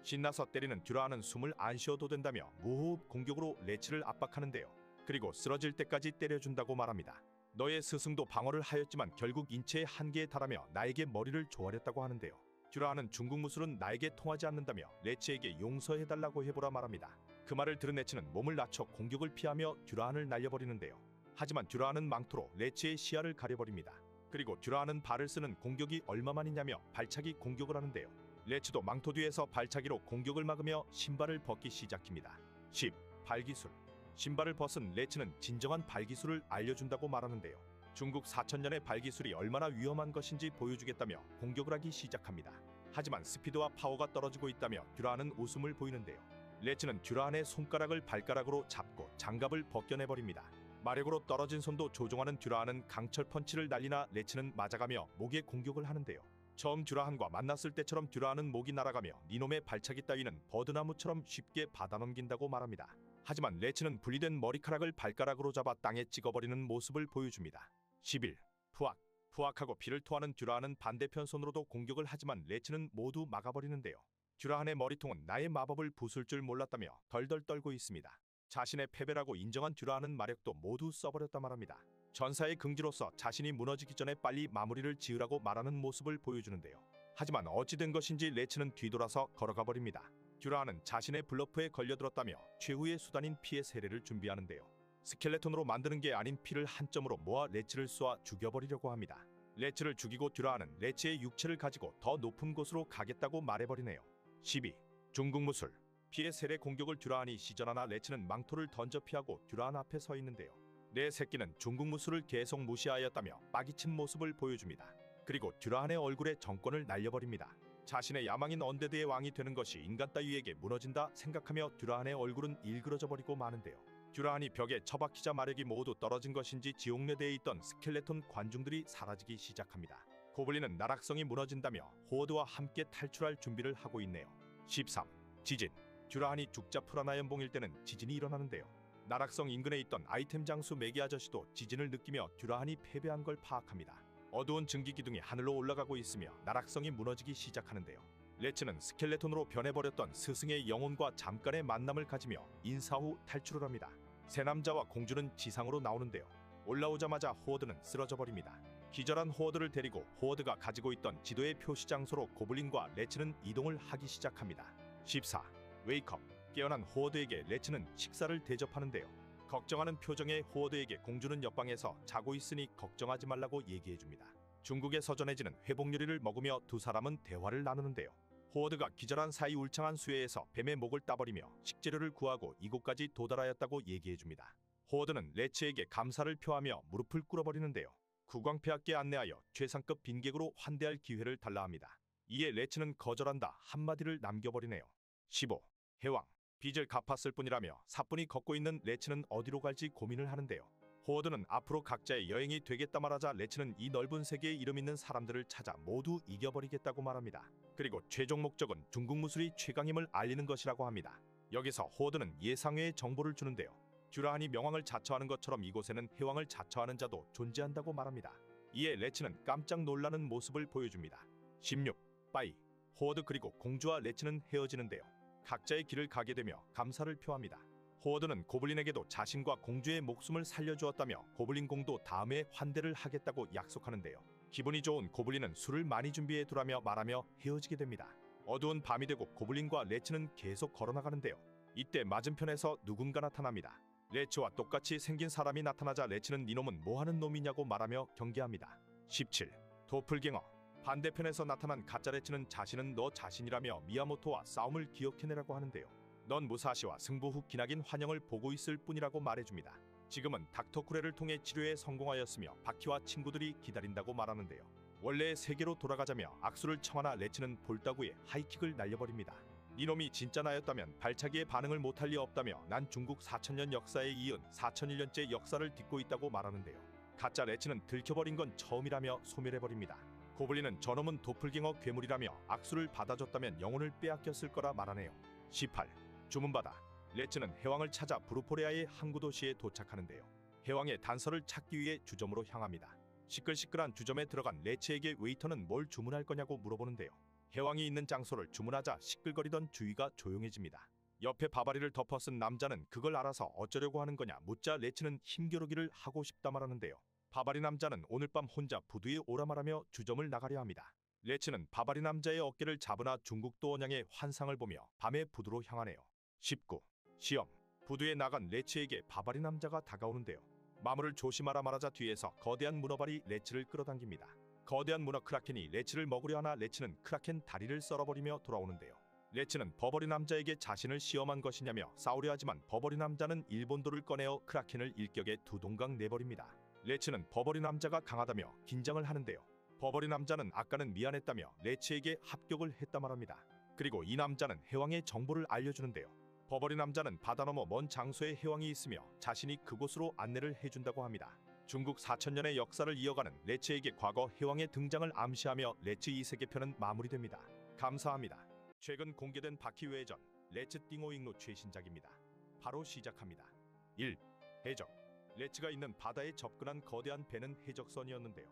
신나서 때리는 듀라한은 숨을 안 쉬어도 된다며 무호흡 공격으로 레츠를 압박하는데요. 그리고 쓰러질 때까지 때려준다고 말합니다. 너의 스승도 방어를 하였지만 결국 인체의 한계에 달하며 나에게 머리를 조아렸다고 하는데요. 듀라한은 중국 무술은 나에게 통하지 않는다며 레츠에게 용서해달라고 해보라 말합니다. 그 말을 들은 레츠는 몸을 낮춰 공격을 피하며 듀라한을 날려버리는데요. 하지만 듀라한은 망토로 레츠의 시야를 가려버립니다. 그리고 듀라한은 발을 쓰는 공격이 얼마만이냐며 발차기 공격을 하는데요. 레츠도 망토 뒤에서 발차기로 공격을 막으며 신발을 벗기 시작합니다. 10. 발기술. 신발을 벗은 레츠는 진정한 발기술을 알려준다고 말하는데요. 중국 4000년의 발기술이 얼마나 위험한 것인지 보여주겠다며 공격을 하기 시작합니다. 하지만 스피드와 파워가 떨어지고 있다며 듀라한은 웃음을 보이는데요. 레츠는 듀라한의 손가락을 발가락으로 잡고 장갑을 벗겨내버립니다. 마력으로 떨어진 손도 조종하는 듀라한은 강철 펀치를 날리나 레츠는 맞아가며 목에 공격을 하는데요. 처음 듀라한과 만났을 때처럼 듀라한은 목이 날아가며 니놈의 발차기 따위는 버드나무처럼 쉽게 받아넘긴다고 말합니다. 하지만 레츠는 분리된 머리카락을 발가락으로 잡아 땅에 찍어버리는 모습을 보여줍니다. 11. 푸악하고 피를 토하는 듀라한은 반대편 손으로도 공격을 하지만 레츠는 모두 막아버리는데요. 듀라한의 머리통은 나의 마법을 부술 줄 몰랐다며 덜덜 떨고 있습니다. 자신의 패배라고 인정한 듀라한은 마력도 모두 써버렸다 말합니다. 전사의 긍지로서 자신이 무너지기 전에 빨리 마무리를 지으라고 말하는 모습을 보여주는데요. 하지만 어찌된 것인지 레츠는 뒤돌아서 걸어가 버립니다. 듀라한은 자신의 블러프에 걸려들었다며 최후의 수단인 피의 세례를 준비하는데요. 스켈레톤으로 만드는 게 아닌 피를 한 점으로 모아 레츠를 쏘아 죽여버리려고 합니다. 레츠를 죽이고 듀라한은 레츠의 육체를 가지고 더 높은 곳으로 가겠다고 말해버리네요. 12. 중국무술. 피의 세례 공격을 듀라한이 시전하나 레츠는 망토를 던져 피하고 듀라한 앞에 서 있는데요. 내 새끼는 중국무술을 계속 무시하였다며 빠기친 모습을 보여줍니다. 그리고 듀라한의 얼굴에 정권을 날려버립니다. 자신의 야망인 언데드의 왕이 되는 것이 인간 따위에게 무너진다 생각하며 듀라한의 얼굴은 일그러져 버리고 마는데요. 듀라한이 벽에 처박히자 마력이 모두 떨어진 것인지 지옥레드에 있던 스켈레톤 관중들이 사라지기 시작합니다. 고블린은 나락성이 무너진다며 호어드와 함께 탈출할 준비를 하고 있네요. 13. 지진. 듀라한이 죽자 프라나 연봉일 때는 지진이 일어나는데요. 나락성 인근에 있던 아이템 장수 메기 아저씨도 지진을 느끼며 듀라한이 패배한 걸 파악합니다. 어두운 증기 기둥이 하늘로 올라가고 있으며 나락성이 무너지기 시작하는데요. 레츠는 스켈레톤으로 변해버렸던 스승의 영혼과 잠깐의 만남을 가지며 인사 후 탈출을 합니다. 새 남자와 공주는 지상으로 나오는데요. 올라오자마자 호어드는 쓰러져 버립니다. 기절한 호어드를 데리고 호어드가 가지고 있던 지도의 표시 장소로 고블린과 레츠는 이동을 하기 시작합니다. 14. 웨이크업. 깨어난 호어드에게 레츠는 식사를 대접하는데요. 걱정하는 표정의 호어드에게 공주는 옆방에서 자고 있으니 걱정하지 말라고 얘기해줍니다. 중국에서 전해지는 회복요리를 먹으며 두 사람은 대화를 나누는데요. 호어드가 기절한 사이 울창한 수해에서 뱀의 목을 따버리며 식재료를 구하고 이곳까지 도달하였다고 얘기해줍니다. 호어드는 레츠에게 감사를 표하며 무릎을 꿇어버리는데요. 국왕폐하께 안내하여 최상급 빈객으로 환대할 기회를 달라 합니다. 이에 레츠는 거절한다 한마디를 남겨버리네요. 15. 해왕. 빚을 갚았을 뿐이라며 사뿐히 걷고 있는 레츠는 어디로 갈지 고민을 하는데요. 호어드는 앞으로 각자의 여행이 되겠다 말하자 레츠는 이 넓은 세계에 이름 있는 사람들을 찾아 모두 이겨버리겠다고 말합니다. 그리고 최종 목적은 중국 무술이 최강임을 알리는 것이라고 합니다. 여기서 호어드는 예상외의 정보를 주는데요. 듀라한이 명왕을 자처하는 것처럼 이곳에는 해왕을 자처하는 자도 존재한다고 말합니다. 이에 레츠는 깜짝 놀라는 모습을 보여줍니다. 16. 빠이. 호어드 그리고 공주와 레츠는 헤어지는데요. 각자의 길을 가게 되며 감사를 표합니다. 호어드는 고블린에게도 자신과 공주의 목숨을 살려주었다며 고블린 공도 다음에 환대를 하겠다고 약속하는데요. 기분이 좋은 고블린은 술을 많이 준비해 두라며 말하며 헤어지게 됩니다. 어두운 밤이 되고 고블린과 레츠는 계속 걸어나가는데요. 이때 맞은편에서 누군가 나타납니다. 레츠와 똑같이 생긴 사람이 나타나자 레츠는 이놈은 뭐하는 놈이냐고 말하며 경계합니다. 17. 도플갱어. 반대편에서 나타난 가짜 레츠는 자신은 너 자신이라며 미야모토와 싸움을 기억해내라고 하는데요. 넌 무사시와 승부 후 기나긴 환영을 보고 있을 뿐이라고 말해줍니다. 지금은 닥터 쿠레를 통해 치료에 성공하였으며 바퀴와 친구들이 기다린다고 말하는데요. 원래의 세계로 돌아가자며 악수를 청하나 레츠는 볼따구에 하이킥을 날려버립니다. 이놈이 진짜 나였다면 발차기에 반응을 못할 리 없다며 난 중국 4000년 역사에 이은 4001년째 역사를 딛고 있다고 말하는데요. 가짜 레츠는 들켜버린 건 처음이라며 소멸해버립니다. 고블린은 저놈은 도플갱어 괴물이라며 악수를 받아줬다면 영혼을 빼앗겼을 거라 말하네요. 18. 주문받아 레츠는 해왕을 찾아 브루포레아의 항구 도시에 도착하는데요. 해왕의 단서를 찾기 위해 주점으로 향합니다. 시끌시끌한 주점에 들어간 레츠에게 웨이터는 뭘 주문할 거냐고 물어보는데요. 해왕이 있는 장소를 주문하자 시끌거리던 주위가 조용해집니다. 옆에 바바리를 덮어 쓴 남자는 그걸 알아서 어쩌려고 하는 거냐 묻자 레츠는 힘겨루기를 하고 싶다 말하는데요. 바바리 남자는 오늘 밤 혼자 부두에 오라 말하며 주점을 나가려 합니다. 레츠는 바바리 남자의 어깨를 잡으나 중국도 원양의 환상을 보며 밤의 부두로 향하네요. 19. 시험. 부두에 나간 레츠에게 바바리 남자가 다가오는데요. 마물을 조심하라 말하자 뒤에서 거대한 문어발이 레츠를 끌어당깁니다. 거대한 문어 크라켄이 레츠를 먹으려 하나 레츠는 크라켄 다리를 썰어버리며 돌아오는데요. 레츠는 버버리 남자에게 자신을 시험한 것이냐며 싸우려 하지만 버버리 남자는 일본도를 꺼내어 크라켄을 일격에 두 동강 내버립니다. 레츠는 버버리 남자가 강하다며 긴장을 하는데요. 버버리 남자는 아까는 미안했다며 레츠에게 합격을 했다 말합니다. 그리고 이 남자는 해왕의 정보를 알려주는데요. 버버리 남자는 바다 너머 먼 장소에 해왕이 있으며 자신이 그곳으로 안내를 해준다고 합니다. 중국 4000년의 역사를 이어가는 레츠에게 과거 해왕의 등장을 암시하며 레츠 2세계편은 마무리됩니다. 감사합니다. 최근 공개된 바퀴 외전 레츠 띵오잉로 최신작입니다. 바로 시작합니다. 1. 해적. 레츠가 있는 바다에 접근한 거대한 배는 해적선이었는데요.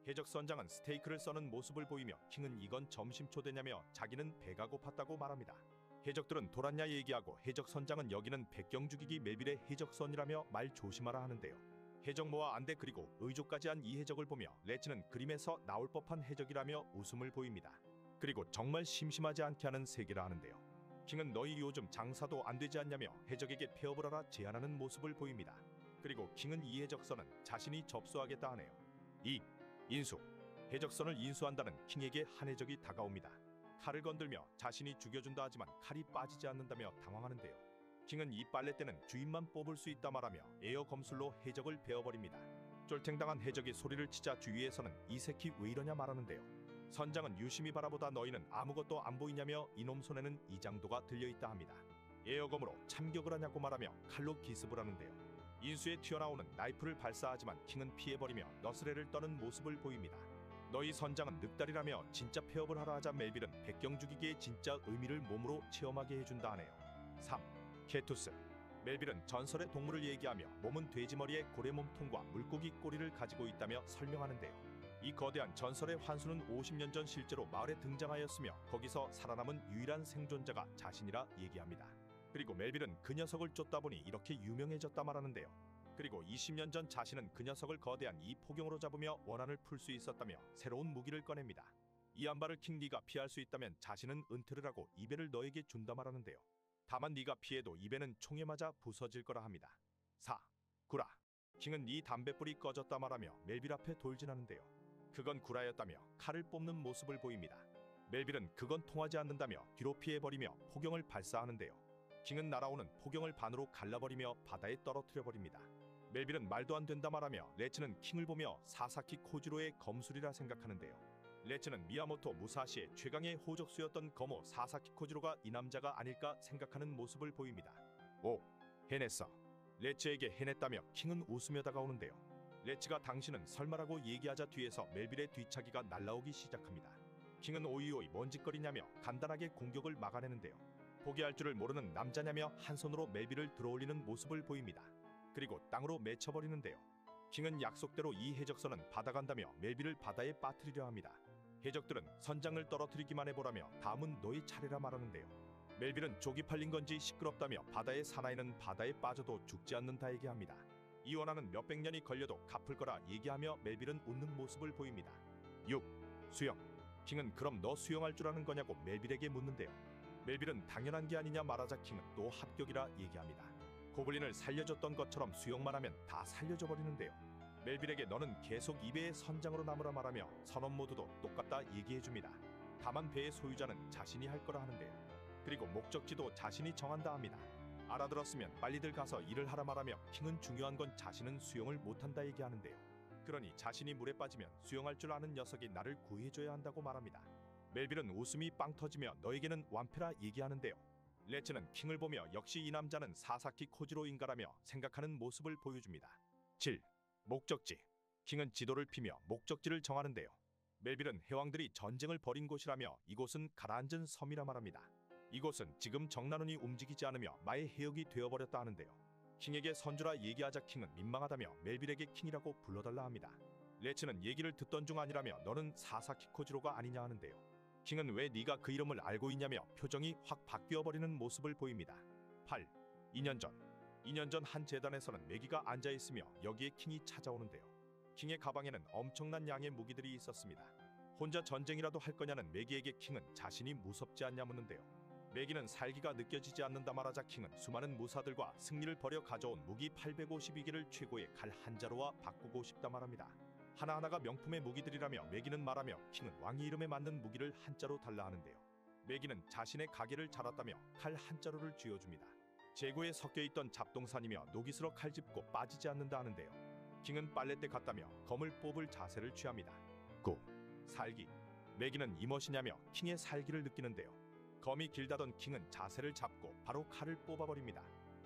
해적선장은 스테이크를 써는 모습을 보이며 킹은 이건 점심초대냐며 자기는 배가 고팠다고 말합니다. 해적들은 돌았냐 얘기하고 해적선장은 여기는 백경 죽이기 멜빌의 해적선이라며 말 조심하라 하는데요. 해적모아 안돼 그리고 의족까지 한 이 해적을 보며 레츠는 그림에서 나올 법한 해적이라며 웃음을 보입니다. 그리고 정말 심심하지 않게 하는 세계라 하는데요. 킹은 너희 요즘 장사도 안 되지 않냐며 해적에게 폐업을 하라 제안하는 모습을 보입니다. 그리고 킹은 이 해적선은 자신이 접수하겠다 하네요. 2. 인수. 해적선을 인수한다는 킹에게 한 해적이 다가옵니다. 칼을 건들며 자신이 죽여준다 하지만 칼이 빠지지 않는다며 당황하는데요. 킹은 이 빨래대는 주인만 뽑을 수 있다 말하며 에어 검술로 해적을 베어버립니다. 쫄탱당한 해적이 소리를 치자 주위에서는 이 새끼 왜 이러냐 말하는데요. 선장은 유심히 바라보다 너희는 아무것도 안 보이냐며 이놈 손에는 이장도가 들려있다 합니다. 에어검으로 참격을 하냐고 말하며 칼로 기습을 하는데요. 인수에 튀어나오는 나이프를 발사하지만 킹은 피해버리며 너스레를 떠는 모습을 보입니다. 너희 선장은 늑달이라며 진짜 폐업을 하라 하자 멜빌은 백경 죽이기의 진짜 의미를 몸으로 체험하게 해준다 하네요. 3. 케투스. 멜빌은 전설의 동물을 얘기하며 몸은 돼지머리에 고래 몸통과 물고기 꼬리를 가지고 있다며 설명하는데요. 이 거대한 전설의 환수는 50년 전 실제로 마을에 등장하였으며 거기서 살아남은 유일한 생존자가 자신이라 얘기합니다. 그리고 멜빌은 그 녀석을 쫓다 보니 이렇게 유명해졌다 말하는데요. 그리고 20년 전 자신은 그 녀석을 거대한 이 포경으로 잡으며 원한을 풀 수 있었다며 새로운 무기를 꺼냅니다. 이 안발을 킹 네가 피할 수 있다면 자신은 은퇴를 하고 이 배를 너에게 준다 말하는데요. 다만 네가 피해도 이 배는 총에 맞아 부서질 거라 합니다. 4. 구라. 킹은 네 담뱃불이 꺼졌다 말하며 멜빌 앞에 돌진하는데요. 그건 구라였다며 칼을 뽑는 모습을 보입니다. 멜빌은 그건 통하지 않는다며 뒤로 피해버리며 포경을 발사하는데요. 킹은 날아오는 포경을 반으로 갈라버리며 바다에 떨어뜨려버립니다. 멜빌은 말도 안 된다 말하며 레츠는 킹을 보며 사사키 코지로의 검술이라 생각하는데요. 레츠는 미야모토 무사시의 최강의 호적수였던 거모 사사키 코지로가 이 남자가 아닐까 생각하는 모습을 보입니다. 5. 해냈어. 레츠에게 해냈다며 킹은 웃으며 다가오는데요. 레츠가 당신은 설마라고 얘기하자 뒤에서 멜빌의 뒤차기가 날라오기 시작합니다. 킹은 오이오이 뭔 짓거리냐며 간단하게 공격을 막아내는데요. 포기할 줄을 모르는 남자냐며 한 손으로 멜빌을 들어올리는 모습을 보입니다. 그리고 땅으로 맺혀버리는데요. 킹은 약속대로 이 해적선은 받아간다며 멜빌을 바다에 빠뜨리려 합니다. 해적들은 선장을 떨어뜨리기만 해보라며 다음은 너의 차례라 말하는데요. 멜빌은 족이 팔린 건지 시끄럽다며 바다의 사나이는 바다에 빠져도 죽지 않는다 얘기합니다. 이 원한은 몇백 년이 걸려도 갚을 거라 얘기하며 멜빌은 웃는 모습을 보입니다. 6. 수영. 킹은 그럼 너 수영할 줄 아는 거냐고 멜빌에게 묻는데요. 멜빌은 당연한 게 아니냐 말하자 킹은 또 합격이라 얘기합니다. 고블린을 살려줬던 것처럼 수영만 하면 다 살려줘 버리는데요. 멜빌에게 너는 계속 이 배의 선장으로 남으라 말하며 선원 모두도 똑같다 얘기해줍니다. 다만 배의 소유자는 자신이 할 거라 하는데요. 그리고 목적지도 자신이 정한다 합니다. 알아들었으면 빨리들 가서 일을 하라 말하며 킹은 중요한 건 자신은 수영을 못한다 얘기하는데요. 그러니 자신이 물에 빠지면 수영할 줄 아는 녀석이 나를 구해줘야 한다고 말합니다. 멜빌은 웃음이 빵 터지며 너에게는 완패라 얘기하는데요. 레츠는 킹을 보며 역시 이 남자는 사사키 코지로인가라며 생각하는 모습을 보여줍니다. 7. 목적지. 킹은 지도를 피며 목적지를 정하는데요. 멜빌은 해왕들이 전쟁을 벌인 곳이라며 이곳은 가라앉은 섬이라 말합니다. 이곳은 지금 정나눈이 움직이지 않으며 마의 해역이 되어버렸다 하는데요. 킹에게 선주라 얘기하자 킹은 민망하다며 멜빌에게 킹이라고 불러달라 합니다. 레츠는 얘기를 듣던 중 아니라며 너는 사사키 코지로가 아니냐 하는데요. 킹은 왜 네가 그 이름을 알고 있냐며 표정이 확 바뀌어버리는 모습을 보입니다. 8. 2년 전 한 재단에서는 메기가 앉아있으며 여기에 킹이 찾아오는데요. 킹의 가방에는 엄청난 양의 무기들이 있었습니다. 혼자 전쟁이라도 할 거냐는 메기에게 킹은 자신이 무섭지 않냐 묻는데요. 메기는 살기가 느껴지지 않는다 말하자 킹은 수많은 무사들과 승리를 벌여 가져온 무기 852개를 최고의 칼 한자루와 바꾸고 싶다 말합니다. 하나하나가 명품의 무기들이라며 메기는 말하며 킹은 왕의 이름에 맞는 무기를 한자로 달라 하는데요. 메기는 자신의 가게를 차렸다며 칼 한자루를 쥐어줍니다. 재고에 섞여있던 잡동사니며 녹이스러 칼집고 빠지지 않는다 하는데요. 킹은 빨랫대 같다며 검을 뽑을 자세를 취합니다. 9. 살기. 메기는 이 멋이냐며 킹의 살기를 느끼는데요. 검이 길다던 킹은 자세를 잡고 바로 칼을 뽑아버립니다.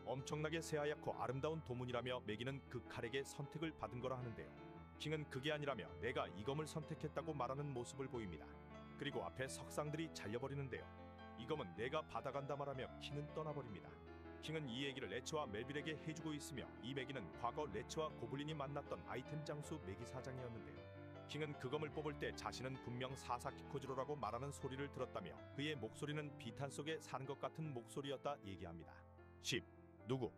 엄청나게 새하얗고 아름다운 도문이라며 메기는 그 칼에게 선택을 받은 거라 하는데요. 킹은 그게 아니라며 내가 이 검을 선택했다고 말하는 모습을 보입니다. 그리고 앞에 석상들이 잘려버리는데요. 이 검은 내가 받아간다 말하며 킹은 떠나버립니다. 킹은 이 얘기를 레츠와 멜빌에게 해주고 있으며 이 메기는 과거 레츠와 고블린이 만났던 아이템 장수 메기 사장이었는데요. 킹은 그 검을 뽑을 때 자신은 분명 사사키 코지로라고 말하는 소리를 들었다며 그의 목소리는 비탄 속에 사는 것 같은 목소리였다 얘기합니다. 10. 누구?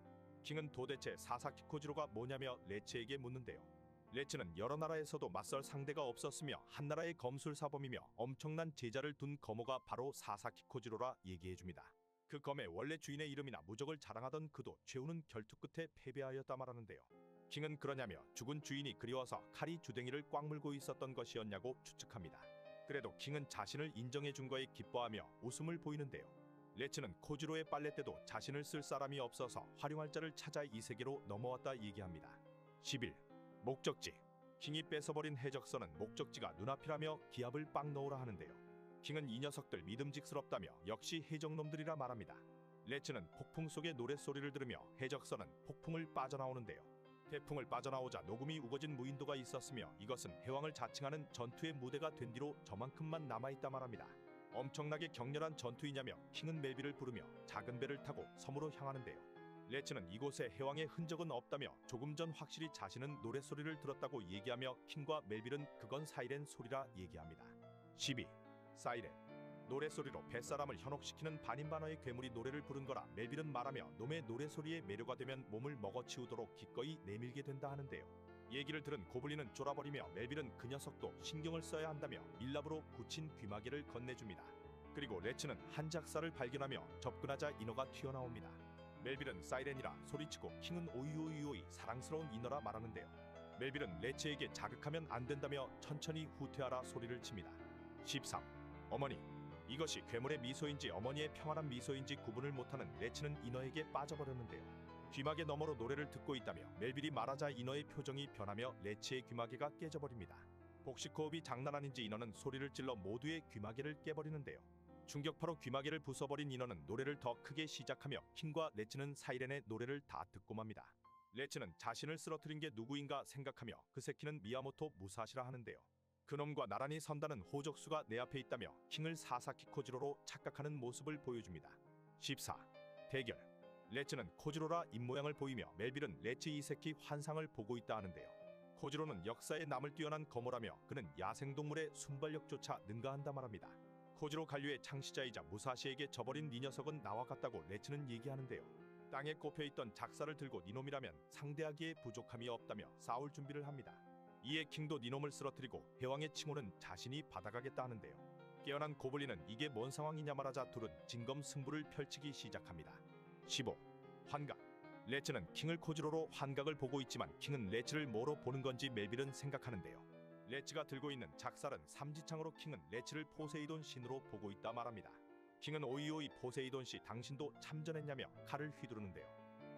킹은 도대체 사사키 코지로가 뭐냐며 레츠에게 묻는데요. 레츠는 여러 나라에서도 맞설 상대가 없었으며 한나라의 검술사범이며 엄청난 제자를 둔 검호가 바로 사사키 코지로라 얘기해줍니다. 그 검의 원래 주인의 이름이나 무적을 자랑하던 그도 최후는 결투 끝에 패배하였다 말하는데요. 킹은 그러냐며 죽은 주인이 그리워서 칼이 주댕이를 꽉 물고 있었던 것이었냐고 추측합니다. 그래도 킹은 자신을 인정해준 거에 기뻐하며 웃음을 보이는데요. 레츠는 코지로의 빨랫대도 자신을 쓸 사람이 없어서 활용할 자를 찾아 이 세계로 넘어왔다 얘기합니다. 11. 목적지. 킹이 뺏어버린 해적선은 목적지가 눈앞이라며 기합을 빵 넣으라 하는데요. 킹은 이 녀석들 믿음직스럽다며 역시 해적놈들이라 말합니다. 레츠는 폭풍 속의 노랫소리를 들으며 해적선은 폭풍을 빠져나오는데요. 태풍을 빠져나오자 녹음이 우거진 무인도가 있었으며 이것은 해왕을 자칭하는 전투의 무대가 된 뒤로 저만큼만 남아있다 말합니다. 엄청나게 격렬한 전투이냐며 킹은 멜빌을 부르며 작은 배를 타고 섬으로 향하는데요. 레츠는 이곳에 해왕의 흔적은 없다며 조금 전 확실히 자신은 노랫소리를 들었다고 얘기하며 킹과 멜빌은 그건 사이렌 소리라 얘기합니다. 12. 사이렌. 노랫소리로 뱃사람을 현혹시키는 반인반어의 괴물이 노래를 부른 거라 멜빌은 말하며 놈의 노랫소리에 매료가 되면 몸을 먹어치우도록 기꺼이 내밀게 된다 하는데요. 얘기를 들은 고블린은 쫄아버리며 멜빌은 그 녀석도 신경을 써야 한다며 밀랍으로 굳힌 귀마개를 건네줍니다. 그리고 레츠는 한 작사를 발견하며 접근하자 인어가 튀어나옵니다. 멜빌은 사이렌이라 소리치고 킹은 오이오이오이 사랑스러운 인어라 말하는데요. 멜빌은 레츠에게 자극하면 안 된다며 천천히 후퇴하라 소리를 칩니다. 13. 어머니. 이것이 괴물의 미소인지 어머니의 평안한 미소인지 구분을 못하는 레츠는 인어에게 빠져버렸는데요. 귀마개 너머로 노래를 듣고 있다며 멜빌이 말하자 인어의 표정이 변하며 레츠의 귀마개가 깨져버립니다. 복식호흡이 장난 아닌지 인어는 소리를 찔러 모두의 귀마개를 깨버리는데요. 충격파로 귀마개를 부숴버린 인어는 노래를 더 크게 시작하며 킹과 레츠는 사이렌의 노래를 다 듣고 맙니다. 레츠는 자신을 쓰러뜨린 게 누구인가 생각하며 그 새끼는 미야모토 무사시라 하는데요. 그놈과 나란히 선다는 호적수가 내 앞에 있다며 킹을 사사키 코지로로 착각하는 모습을 보여줍니다. 14. 대결. 레츠는 코지로라 입모양을 보이며 멜빌은 레츠 이 새끼 환상을 보고 있다 하는데요. 코지로는 역사에 남을 뛰어난 검호라며 그는 야생동물의 순발력조차 능가한다 말합니다. 코지로 관료의 창시자이자 무사시에게 져버린 네 녀석은 나와 같다고 레츠는 얘기하는데요. 땅에 꼽혀있던 작사를 들고 니놈이라면 상대하기에 부족함이 없다며 싸울 준비를 합니다. 이에 킹도 니놈을 쓰러뜨리고 해왕의 칭호는 자신이 받아가겠다 하는데요. 깨어난 고블린은 이게 뭔 상황이냐 말하자 둘은 진검 승부를 펼치기 시작합니다. 15. 환각. 레츠는 킹을 코지로로 환각을 보고 있지만 킹은 레츠를 뭐로 보는 건지 멜빌은 생각하는데요. 레츠가 들고 있는 작살은 삼지창으로 킹은 레츠를 포세이돈 신으로 보고 있다 말합니다. 킹은 오이오이 포세이돈씨 당신도 참전했냐며 칼을 휘두르는데요.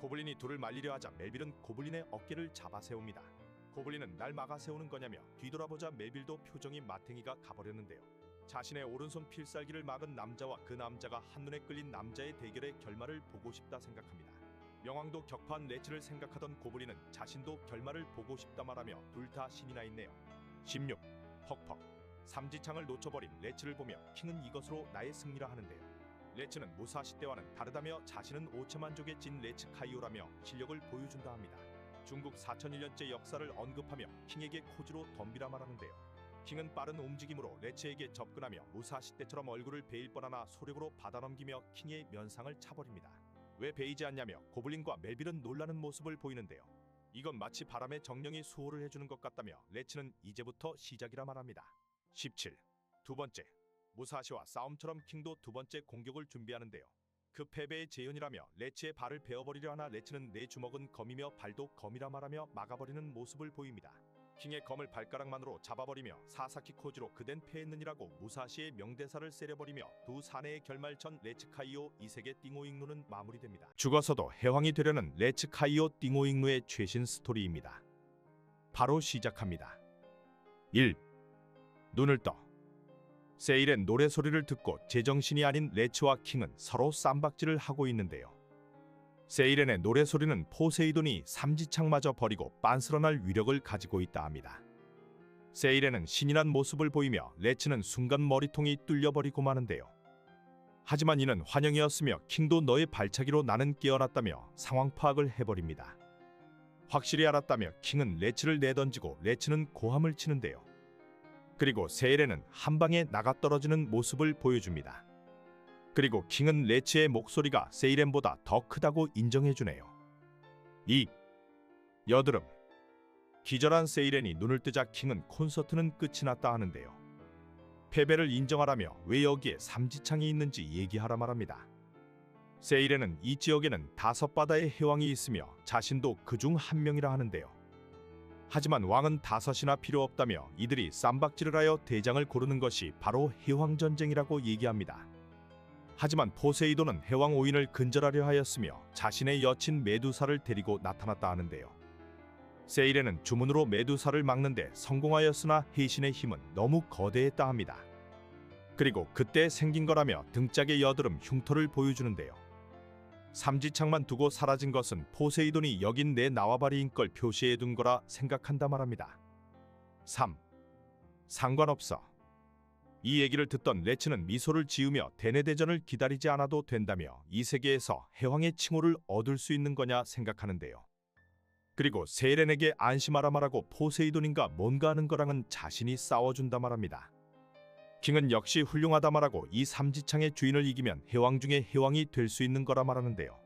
고블린이 둘을 말리려 하자 멜빌은 고블린의 어깨를 잡아 세웁니다. 고블린은 날 막아 세우는 거냐며 뒤돌아보자 멜빌도 표정이 마탱이가 가버렸는데요. 자신의 오른손 필살기를 막은 남자와 그 남자가 한눈에 끌린 남자의 대결의 결말을 보고 싶다 생각합니다. 명왕도 격파한 레츠를 생각하던 고블린은 자신도 결말을 보고 싶다 말하며 둘 다 신이 나 있네요. 16. 퍽퍽. 삼지창을 놓쳐버린 레츠를 보며 킹은 이것으로 나의 승리라 하는데요. 레츠는 무사시 때와는 다르다며 자신은 5천만족의 진 레츠 카이오라며 실력을 보여준다 합니다. 중국 4001년째 역사를 언급하며 킹에게 코지로 덤비라 말하는데요. 킹은 빠른 움직임으로 레츠에게 접근하며 무사시 때처럼 얼굴을 베일 뻔하나 소력으로 받아넘기며 킹의 면상을 차버립니다. 왜 베이지 않냐며 고블린과 멜빌은 놀라는 모습을 보이는데요. 이건 마치 바람의 정령이 수호를 해주는 것 같다며 레츠는 이제부터 시작이라 말합니다. 17. 두 번째. 무사시와 싸움처럼 킹도 두 번째 공격을 준비하는데요. 그 패배의 재현이라며 레츠의 발을 베어버리려 하나 레츠는 내 주먹은 검이며 발도 검이라 말하며 막아버리는 모습을 보입니다. 킹의 검을 발가락만으로 잡아버리며 사사키 코지로 그댄 패했느니라고 무사시의 명대사를 세려버리며 두 사내의 결말 전 레츠 카이오 이세계 띵오잉루는 마무리됩니다. 죽어서도 해왕이 되려는 레츠 카이오 띵오잉루의 최신 스토리입니다. 바로 시작합니다. 1. 눈을 떠. 세일의 노래소리를 듣고 제정신이 아닌 레츠와 킹은 서로 쌈박질을 하고 있는데요. 세이렌의 노래소리는 포세이돈이 삼지창마저 버리고 빤스런할 위력을 가지고 있다 합니다. 세이렌은 신이 난 모습을 보이며 레츠는 순간 머리통이 뚫려버리고 마는데요. 하지만 이는 환영이었으며 킹도 너의 발차기로 나는 깨어났다며 상황 파악을 해버립니다. 확실히 알았다며 킹은 레츠를 내던지고 레츠는 고함을 치는데요. 그리고 세이렌은 한 방에 나가떨어지는 모습을 보여줍니다. 그리고 킹은 레츠의 목소리가 세이렌보다 더 크다고 인정해주네요. 2. 여드름. 기절한 세이렌이 눈을 뜨자 킹은 콘서트는 끝이 났다 하는데요. 패배를 인정하라며 왜 여기에 삼지창이 있는지 얘기하라 말합니다. 세이렌은 이 지역에는 5바다의 해왕이 있으며 자신도 그중 한 명이라 하는데요. 하지만 왕은 5이나 필요 없다며 이들이 쌈박질을 하여 대장을 고르는 것이 바로 해왕전쟁이라고 얘기합니다. 하지만 포세이돈은 해왕 오인을 근절하려 하였으며 자신의 여친 메두사를 데리고 나타났다 하는데요. 세이렌은 주문으로 메두사를 막는데 성공하였으나 해신의 힘은 너무 거대했다 합니다. 그리고 그때 생긴 거라며 등짝의 여드름 흉터를 보여주는데요. 삼지창만 두고 사라진 것은 포세이돈이 여긴 내 나와바리인 걸 표시해둔 거라 생각한다 말합니다. 3. 상관없어. 이 얘기를 듣던 레츠는 미소를 지으며 대내대전을 기다리지 않아도 된다며 이 세계에서 해왕의 칭호를 얻을 수 있는 거냐 생각하는데요. 그리고 세이렌에게 안심하라 말하고 포세이돈인가 뭔가 하는 거랑은 자신이 싸워준다 말합니다. 킹은 역시 훌륭하다 말하고 이 삼지창의 주인을 이기면 해왕 중에 해왕이 될 수 있는 거라 말하는데요.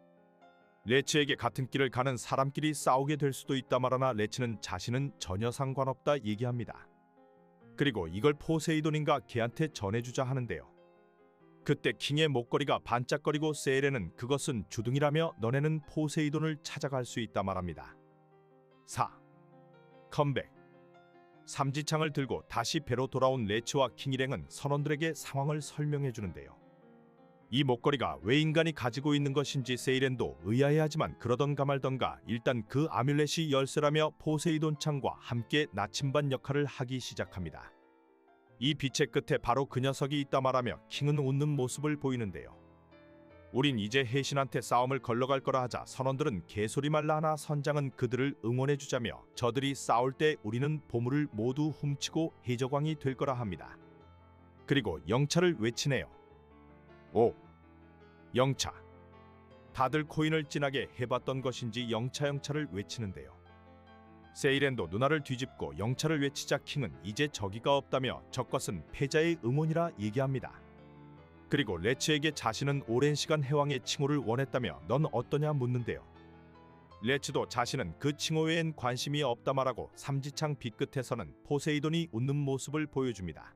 레츠에게 같은 길을 가는 사람끼리 싸우게 될 수도 있다 말하나 레츠는 자신은 전혀 상관없다 얘기합니다. 그리고 이걸 포세이돈인가 걔한테 전해주자 하는데요. 그때 킹의 목걸이가 반짝거리고 세이렌은 그것은 주둥이라며 너네는 포세이돈을 찾아갈 수 있다 말합니다. 4. 컴백. 삼지창을 들고 다시 배로 돌아온 레츠와 킹 일행은 선원들에게 상황을 설명해주는데요. 이 목걸이가 왜 인간이 가지고 있는 것인지 세이렌도 의아해하지만 그러던가 말던가 일단 그 아뮬렛이 열쇠라며 포세이돈 창과 함께 나침반 역할을 하기 시작합니다. 이 빛의 끝에 바로 그 녀석이 있다 말하며 킹은 웃는 모습을 보이는데요. 우린 이제 해신한테 싸움을 걸러갈 거라 하자 선원들은 개소리 말라 하나 선장은 그들을 응원해주자며 저들이 싸울 때 우리는 보물을 모두 훔치고 해적왕이 될 거라 합니다. 그리고 영차를 외치네요. 5. 영차. 다들 코인을 진하게 해봤던 것인지 영차를 외치는데요. 세이렌도 누나를 뒤집고 영차를 외치자 킹은 이제 저기가 없다며 저것은 패자의 응원이라 얘기합니다. 그리고 레츠에게 자신은 오랜 시간 해왕의 칭호를 원했다며 넌 어떠냐 묻는데요. 레츠도 자신은 그 칭호 외엔 관심이 없다 말하고 삼지창 빛끝에서는 포세이돈이 웃는 모습을 보여줍니다.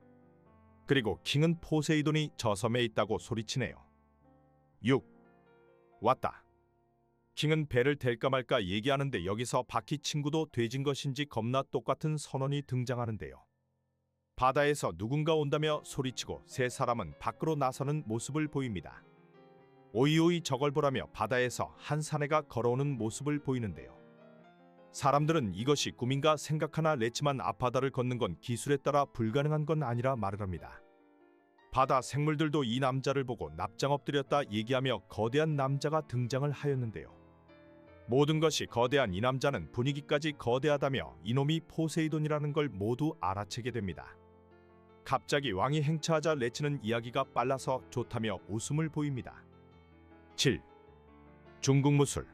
그리고 킹은 포세이돈이 저 섬에 있다고 소리치네요. 6. 왔다. 킹은 배를 댈까 말까 얘기하는데 여기서 바퀴 친구도 돼진 것인지 겁나 똑같은 선원이 등장하는데요. 바다에서 누군가 온다며 소리치고 세 사람은 밖으로 나서는 모습을 보입니다. 오이오이 저걸 보라며 바다에서 한 사내가 걸어오는 모습을 보이는데요. 사람들은 이것이 꿈인가 생각하나 레츠만 앞바다를 걷는 건 기술에 따라 불가능한 건 아니라 말을 합니다. 바다 생물들도 이 남자를 보고 납작 엎드렸다 얘기하며 거대한 남자가 등장을 하였는데요. 모든 것이 거대한 이 남자는 분위기까지 거대하다며 이놈이 포세이돈이라는 걸 모두 알아채게 됩니다. 갑자기 왕이 행차하자 레츠는 이야기가 빨라서 좋다며 웃음을 보입니다. 7. 중국 무술.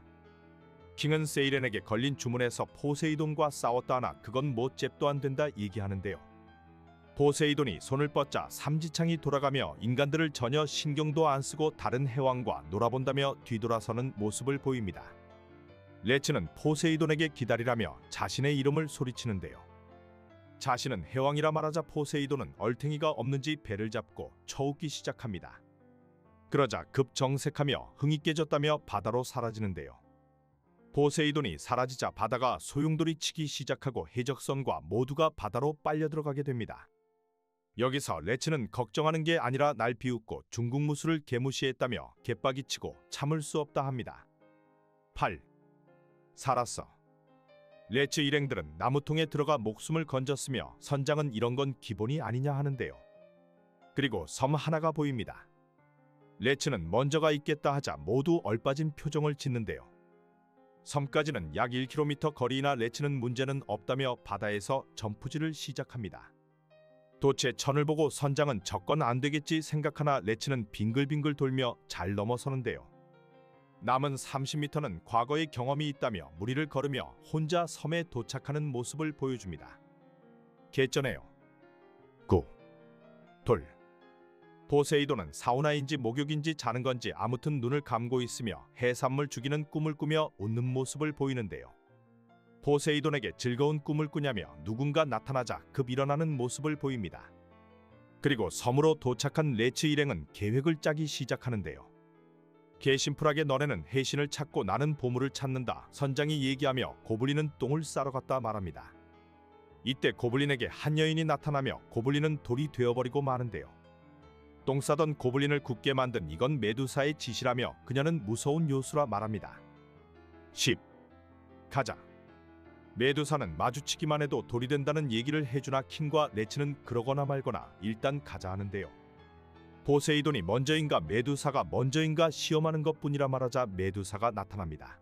킹은 세이렌에게 걸린 주문에서 포세이돈과 싸웠다 하나 그건 뭐 잽도 안 된다 얘기하는데요. 포세이돈이 손을 뻗자 삼지창이 돌아가며 인간들을 전혀 신경도 안 쓰고 다른 해왕과 놀아본다며 뒤돌아서는 모습을 보입니다. 레츠는 포세이돈에게 기다리라며 자신의 이름을 소리치는데요. 자신은 해왕이라 말하자 포세이돈은 얼탱이가 없는지 배를 잡고 쳐웃기 시작합니다. 그러자 급정색하며 흥이 깨졌다며 바다로 사라지는데요. 포세이돈이 사라지자 바다가 소용돌이 치기 시작하고 해적선과 모두가 바다로 빨려 들어가게 됩니다. 여기서 레츠는 걱정하는 게 아니라 날 비웃고 중국 무술을 개무시했다며 개빡이치고 참을 수 없다 합니다. 8. 살았어. 레츠 일행들은 나무통에 들어가 목숨을 건졌으며 선장은 이런 건 기본이 아니냐 하는데요. 그리고 섬 하나가 보입니다. 레츠는 먼저가 있겠다 하자 모두 얼빠진 표정을 짓는데요. 섬까지는 약 1km 거리이나 레츠는 문제는 없다며 바다에서 점프질을 시작합니다. 도체 천을 보고 선장은 접건 안 되겠지 생각하나 레츠는 빙글빙글 돌며 잘 넘어서는데요. 남은 30m는 과거의 경험이 있다며 무리를 걸으며 혼자 섬에 도착하는 모습을 보여줍니다. 개쩌네요. 9. 돌. 포세이돈은 사우나인지 목욕인지 자는 건지 아무튼 눈을 감고 있으며 해산물 죽이는 꿈을 꾸며 웃는 모습을 보이는데요. 포세이돈에게 즐거운 꿈을 꾸냐며 누군가 나타나자 급 일어나는 모습을 보입니다. 그리고 섬으로 도착한 레츠 일행은 계획을 짜기 시작하는데요. 개심플하게 너네는 해신을 찾고 나는 보물을 찾는다 선장이 얘기하며 고블린은 똥을 싸러 갔다 말합니다. 이때 고블린에게 한 여인이 나타나며 고블린은 돌이 되어버리고 마는데요. 똥 싸던 고블린을 굳게 만든 이건 메두사의 짓이라며 그녀는 무서운 요수라 말합니다. 10. 가자. 메두사는 마주치기만 해도 돌이 된다는 얘기를 해주나 킹과 레츠는 그러거나 말거나 일단 가자 하는데요. 포세이돈이 먼저인가 메두사가 먼저인가 시험하는 것뿐이라 말하자 메두사가 나타납니다.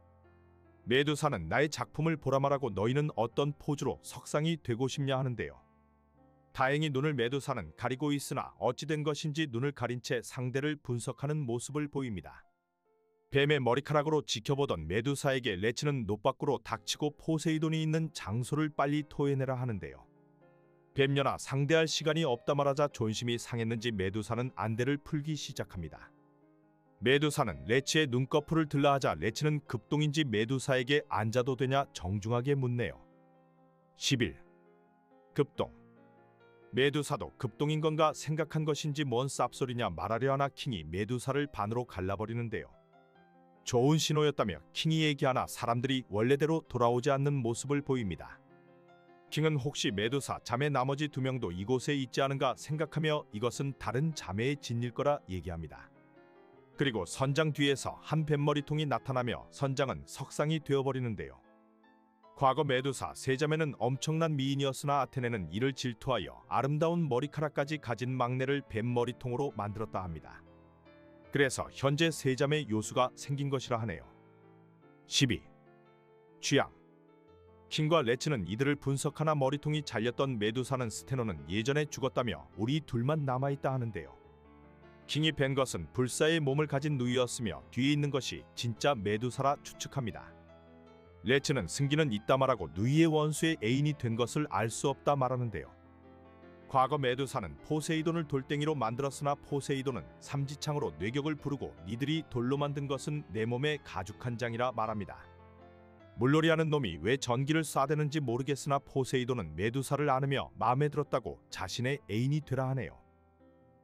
메두사는 나의 작품을 보라 말하고 너희는 어떤 포즈로 석상이 되고 싶냐 하는데요. 다행히 눈을 메두사는 가리고 있으나 어찌된 것인지 눈을 가린 채 상대를 분석하는 모습을 보입니다. 뱀의 머리카락으로 지켜보던 메두사에게 레츠는 노밖으로 닥치고 포세이돈이 있는 장소를 빨리 토해내라 하는데요. 뱀녀나 상대할 시간이 없다 말하자 존심이 상했는지 메두사는 안대를 풀기 시작합니다. 메두사는 레츠의 눈꺼풀을 들라 하자 레츠는 급동인지 메두사에게 앉아도 되냐 정중하게 묻네요. 11. 급동. 메두사도 급동인 건가 생각한 것인지 뭔 쌉소리냐 말하려 하나 킹이 메두사를 반으로 갈라버리는데요. 좋은 신호였다며 킹이 얘기하나 사람들이 원래대로 돌아오지 않는 모습을 보입니다. 킹은 혹시 메두사 자매 나머지 2명도 이곳에 있지 않은가 생각하며 이것은 다른 자매의 진일 거라 얘기합니다. 그리고 선장 뒤에서 한 뱀머리통이 나타나며 선장은 석상이 되어버리는데요. 과거 메두사 세자매는 엄청난 미인이었으나 아테네는 이를 질투하여 아름다운 머리카락까지 가진 막내를 뱀머리통으로 만들었다 합니다. 그래서 현재 세자매 요수가 생긴 것이라 하네요. 12. 취향. 킹과 레츠는 이들을 분석하나 머리통이 잘렸던 메두사는 스테노는 예전에 죽었다며 우리 둘만 남아있다 하는데요. 킹이 뵌 것은 불사의 몸을 가진 누이였으며 뒤에 있는 것이 진짜 메두사라 추측합니다. 레츠는 승기는 있다 말하고 누이의 원수의 애인이 된 것을 알 수 없다 말하는데요. 과거 메두사는 포세이돈을 돌덩이로 만들었으나 포세이돈은 삼지창으로 뇌격을 부르고 니들이 돌로 만든 것은 내 몸에 가죽한 장이라 말합니다. 물놀이하는 놈이 왜 전기를 쏴대는지 모르겠으나 포세이돈은 메두사를 안으며 마음에 들었다고 자신의 애인이 되라 하네요.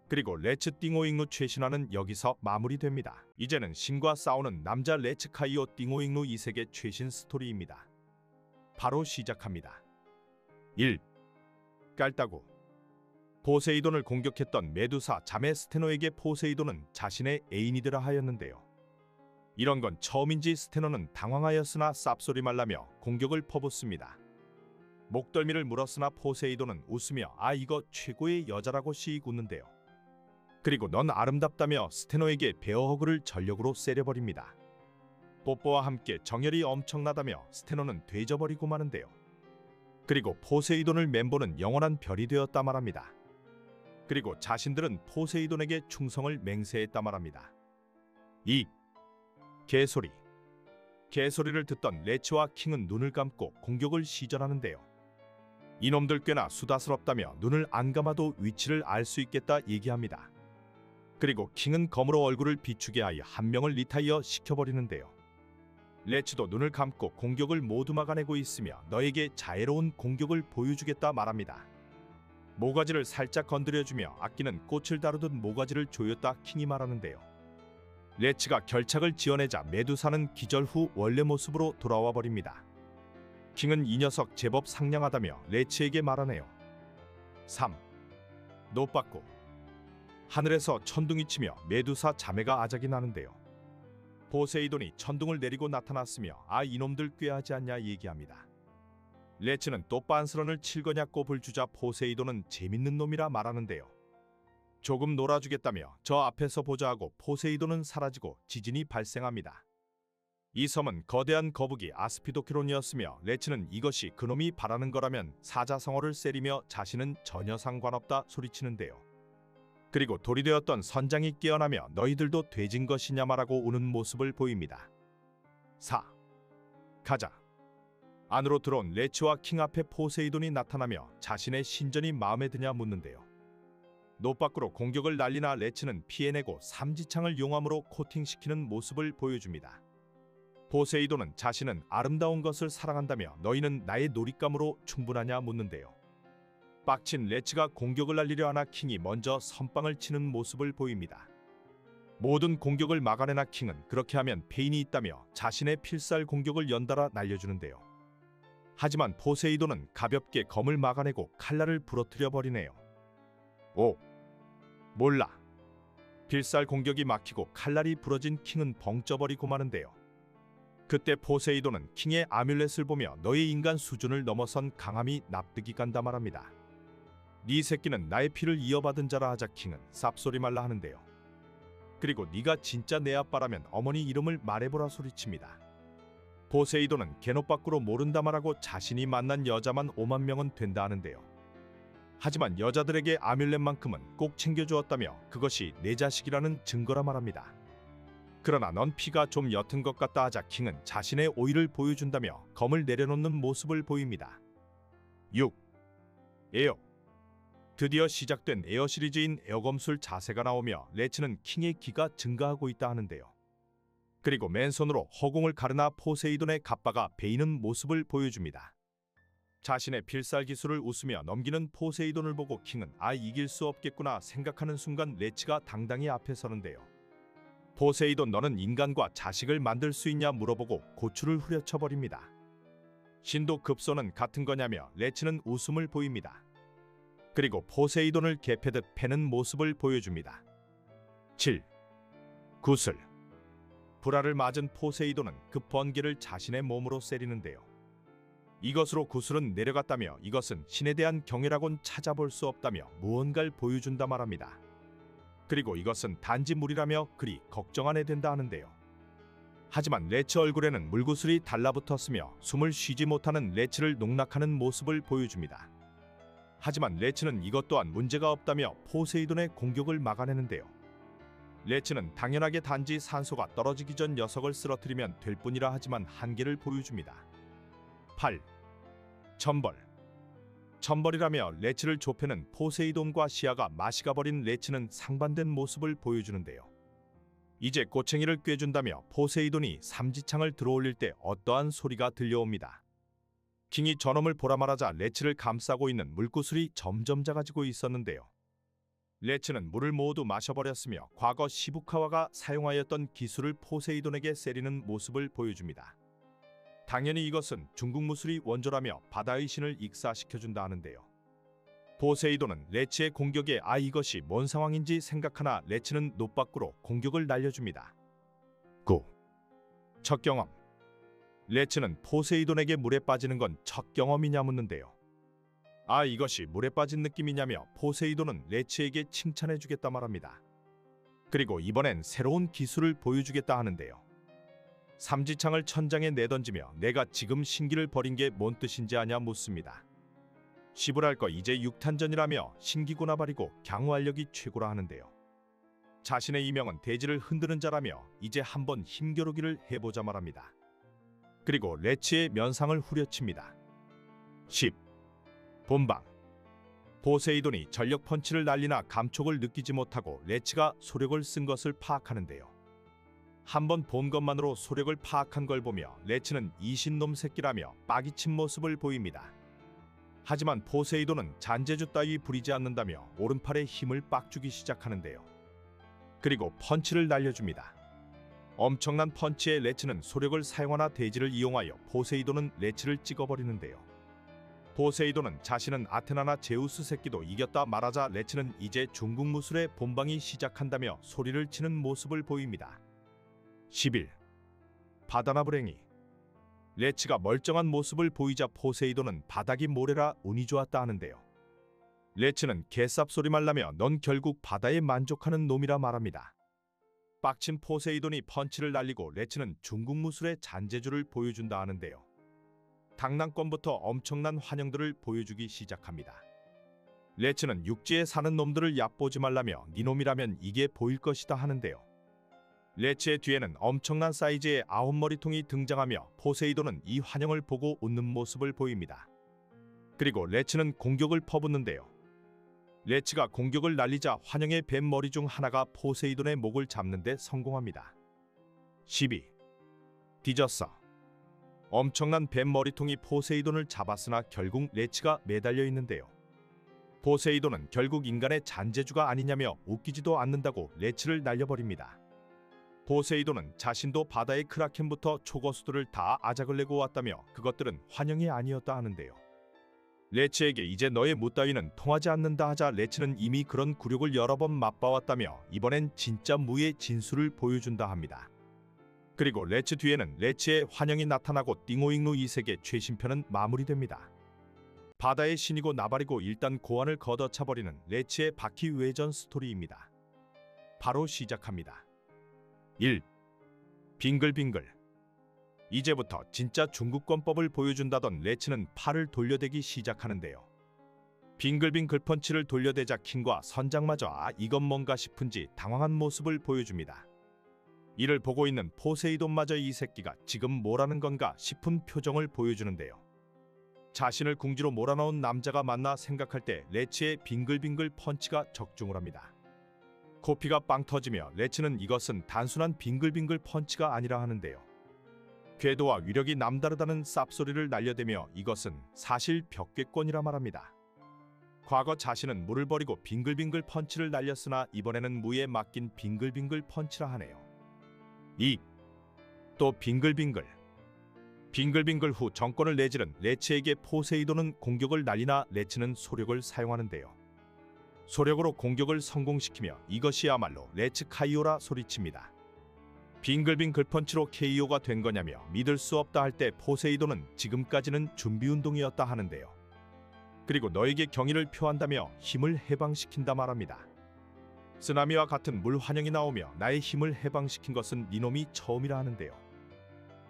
그리고 레츠 띵오잉루 최신화는 여기서 마무리됩니다. 이제는 신과 싸우는 남자 레츠 카이오 띵오잉루 2세계 최신 스토리입니다. 바로 시작합니다. 1. 깔따구. 포세이돈을 공격했던 메두사 자매 스테노에게 포세이돈은 자신의 애인이더라 하였는데요. 이런 건 처음인지 스테노는 당황하였으나 쌉소리 말라며 공격을 퍼붓습니다. 목덜미를 물었으나 포세이돈은 웃으며 이거 최고의 여자라고 씩 웃는데요. 그리고 넌 아름답다며 스테노에게 베어허그를 전력으로 세려버립니다. 뽀뽀와 함께 정열이 엄청나다며 스테노는 되져버리고 마는데요. 그리고 포세이돈을 멤버는 영원한 별이 되었다 말합니다. 그리고 자신들은 포세이돈에게 충성을 맹세했다 말합니다. 이 개소리. 개소리를 듣던 레츠와 킹은 눈을 감고 공격을 시전하는데요. 이놈들 꽤나 수다스럽다며 눈을 안 감아도 위치를 알 수 있겠다 얘기합니다. 그리고 킹은 검으로 얼굴을 비추게 하여 한 명을 리타이어 시켜버리는데요. 레츠도 눈을 감고 공격을 모두 막아내고 있으며 너에게 자애로운 공격을 보여주겠다 말합니다. 모가지를 살짝 건드려주며 아끼는 꽃을 다루듯 모가지를 조였다 킹이 말하는데요. 레츠가 결착을 지어내자 메두사는 기절 후 원래 모습으로 돌아와 버립니다. 킹은 이 녀석 제법 상냥하다며 레츠에게 말하네요. 3. 노빠꾸. 하늘에서 천둥이 치며 메두사 자매가 아작이 나는데요. 포세이돈이 천둥을 내리고 나타났으며 이놈들 꾀하지 않냐 얘기합니다. 레츠는 또 빤스런을 칠거냐 꼽을 주자 포세이돈은 재밌는 놈이라 말하는데요. 조금 놀아주겠다며 저 앞에서 보자 하고 포세이돈은 사라지고 지진이 발생합니다. 이 섬은 거대한 거북이 아스피도키론이었으며 레츠는 이것이 그놈이 바라는 거라면 사자성어를 세리며 자신은 전혀 상관없다 소리치는데요. 그리고 돌이 되었던 선장이 깨어나며 너희들도 돼진 것이냐 말하고 우는 모습을 보입니다. 4. 가자. 안으로 들어온 레츠와 킹 앞에 포세이돈이 나타나며 자신의 신전이 마음에 드냐 묻는데요. 노밖으로 공격을 날리나 레츠는 피해내고 삼지창을 용암으로 코팅시키는 모습을 보여줍니다. 포세이돈은 자신은 아름다운 것을 사랑한다며 너희는 나의 놀잇감으로 충분하냐 묻는데요. 빡친 레츠가 공격을 날리려 하나 킹이 먼저 선빵을 치는 모습을 보입니다. 모든 공격을 막아내나 킹은 그렇게 하면 페인이 있다며 자신의 필살 공격을 연달아 날려주는데요. 하지만 포세이돈은 가볍게 검을 막아내고 칼날을 부러뜨려 버리네요. 5. 몰라. 필살 공격이 막히고 칼날이 부러진 킹은 벙쪄버리고 마는데요. 그때 포세이돈은 킹의 아뮬렛을 보며 너의 인간 수준을 넘어선 강함이 납득이 간다 말합니다. 네 새끼는 나의 피를 이어받은 자라 하자 킹은 쌉소리 말라 하는데요. 그리고 네가 진짜 내 아빠라면 어머니 이름을 말해보라 소리칩니다. 포세이돈은 개노 밖으로 모른다 말하고 자신이 만난 여자만 5만 명은 된다 하는데요. 하지만 여자들에게 아뮬렛만큼은 꼭 챙겨주었다며 그것이 내 자식이라는 증거라 말합니다. 그러나 넌 피가 좀 옅은 것 같다 하자 킹은 자신의 오의를 보여준다며 검을 내려놓는 모습을 보입니다. 6. 에어. 드디어 시작된 에어 시리즈인 에어검술 자세가 나오며 레츠는 킹의 기가 증가하고 있다 하는데요. 그리고 맨손으로 허공을 가르나 포세이돈의 갑바가 베이는 모습을 보여줍니다. 자신의 필살 기술을 웃으며 넘기는 포세이돈을 보고 킹은 이길 수 없겠구나 생각하는 순간 레츠가 당당히 앞에 서는데요. 포세이돈 너는 인간과 자식을 만들 수 있냐 물어보고 고추를 후려쳐버립니다. 신도 급소는 같은 거냐며 레츠는 웃음을 보입니다. 그리고 포세이돈을 개패듯 패는 모습을 보여줍니다. 7. 구슬. 불화를 맞은 포세이돈은 그 번개를 자신의 몸으로 세리는데요. 이것으로 구슬은 내려갔다며 이것은 신에 대한 경애라곤 찾아볼 수 없다며 무언가를 보여준다 말합니다. 그리고 이것은 단지 물이라며 그리 걱정 안 해야 된다 하는데요. 하지만 레츠 얼굴에는 물구슬이 달라붙었으며 숨을 쉬지 못하는 레츠를 농락하는 모습을 보여줍니다. 하지만 레츠는 이것 또한 문제가 없다며 포세이돈의 공격을 막아내는데요. 레츠는 당연하게 단지 산소가 떨어지기 전 녀석을 쓰러뜨리면 될 뿐이라 하지만 한계를 보여줍니다. 8. 천벌. 천벌이라며 레츠를 좁혀는 포세이돈과 시아가 마시가 버린 레츠는 상반된 모습을 보여주는데요. 이제 꼬챙이를 꿰준다며 포세이돈이 삼지창을 들어올릴 때 어떠한 소리가 들려옵니다. 킹이 저놈을 보라 말하자 레츠를 감싸고 있는 물구슬이 점점 작아지고 있었는데요. 레츠는 물을 모두 마셔버렸으며 과거 시부카와가 사용하였던 기술을 포세이돈에게 세리는 모습을 보여줍니다. 당연히 이것은 중국 무술이 원조라며 바다의 신을 익사시켜준다 하는데요. 포세이돈은 레츠의 공격에 이것이 뭔 상황인지 생각하나 레츠는 높 밖으로 공격을 날려줍니다. 9. 첫 경험. 레츠는 포세이돈에게 물에 빠지는 건 첫 경험이냐 묻는데요. 이것이 물에 빠진 느낌이냐며 포세이돈은 레츠에게 칭찬해주겠다 말합니다. 그리고 이번엔 새로운 기술을 보여주겠다 하는데요. 삼지창을 천장에 내던지며 내가 지금 신기를 버린 게 뭔 뜻인지 아냐 묻습니다. 시불할 거 이제 6탄전이라며 신기구나 버리고 강화활력이 최고라 하는데요. 자신의 이명은 대지를 흔드는 자라며 이제 한번 힘겨루기를 해보자 말합니다. 그리고 레츠의 면상을 후려칩니다. 10. 본방. 포세이돈이 전력 펀치를 날리나 감촉을 느끼지 못하고 레츠가 소력을 쓴 것을 파악하는데요. 한번 본 것만으로 소력을 파악한 걸 보며 레츠는 이신놈 새끼라며 빠기친 모습을 보입니다. 하지만 포세이돈은 잔재주 따위 부리지 않는다며 오른팔에 힘을 빡주기 시작하는데요. 그리고 펀치를 날려줍니다. 엄청난 펀치에 레츠는 소력을 사용하나 대지를 이용하여 포세이돈은 레츠를 찍어버리는데요. 포세이돈은 자신은 아테나나 제우스 새끼도 이겼다 말하자 레츠는 이제 중국 무술의 본방이 시작한다며 소리를 치는 모습을 보입니다. 11. 바다나 불행이. 레츠가 멀쩡한 모습을 보이자 포세이돈은 바닥이 모래라 운이 좋았다 하는데요. 레츠는 개쌉 소리만 나며 넌 결국 바다에 만족하는 놈이라 말합니다. 빡친 포세이돈이 펀치를 날리고 레츠는 중국 무술의 잔재주를 보여준다 하는데요. 당랑권부터 엄청난 환영들을 보여주기 시작합니다. 레츠는 육지에 사는 놈들을 얕보지 말라며 니놈이라면 이게 보일 것이다 하는데요. 레츠의 뒤에는 엄청난 사이즈의 9머리통이 등장하며 포세이돈은 이 환영을 보고 웃는 모습을 보입니다. 그리고 레츠는 공격을 퍼붓는데요. 레츠가 공격을 날리자 환영의 뱀 머리 중 하나가 포세이돈의 목을 잡는 데 성공합니다. 12. 뒤졌어. 엄청난 뱀 머리통이 포세이돈을 잡았으나 결국 레츠가 매달려 있는데요. 포세이돈은 결국 인간의 잔재주가 아니냐며 웃기지도 않는다고 레츠를 날려버립니다. 포세이돈은 자신도 바다의 크라켄부터 초거수들을 다 아작을 내고 왔다며 그것들은 환영이 아니었다 하는데요. 레츠에게 이제 너의 무따위는 통하지 않는다 하자 레츠는 이미 그런 굴욕을 여러 번 맛봐왔다며 이번엔 진짜 무의 진수를 보여준다 합니다. 그리고 레츠 뒤에는 레츠의 환영이 나타나고 띵오잉루 2세계 최신편은 마무리됩니다. 바다의 신이고 나발이고 일단 고환을 걷어차버리는 레츠의 바퀴 외전 스토리입니다. 바로 시작합니다. 1. 빙글빙글. 이제부터 진짜 중국권법을 보여준다던 레츠는 팔을 돌려대기 시작하는데요. 빙글빙글 펀치를 돌려대자 킹과 선장마저 이건 뭔가 싶은지 당황한 모습을 보여줍니다. 이를 보고 있는 포세이돈마저 이 새끼가 지금 뭐라는 건가 싶은 표정을 보여주는데요. 자신을 궁지로 몰아넣은 남자가 맞나 생각할 때 레츠의 빙글빙글 펀치가 적중을 합니다. 코피가 빵 터지며 레츠는 이것은 단순한 빙글빙글 펀치가 아니라 하는데요. 궤도와 위력이 남다르다는 쌉소리를 날려대며 이것은 사실 벽궤권이라 말합니다. 과거 자신은 물을 버리고 빙글빙글 펀치를 날렸으나 이번에는 무에 맡긴 빙글빙글 펀치라 하네요. 2. 또 빙글빙글. 빙글빙글 후 정권을 내지른 레츠에게 포세이돈은 공격을 날리나 레츠는 소력을 사용하는데요. 소력으로 공격을 성공시키며 이것이야말로 레츠 카이오라 소리칩니다. 빙글빙글 펀치로 KO가 된 거냐며 믿을 수 없다 할 때 포세이돈은 지금까지는 준비운동이었다 하는데요. 그리고 너에게 경의를 표한다며 힘을 해방시킨다 말합니다. 쓰나미와 같은 물 환영이 나오며 나의 힘을 해방시킨 것은 니놈이 처음이라 하는데요.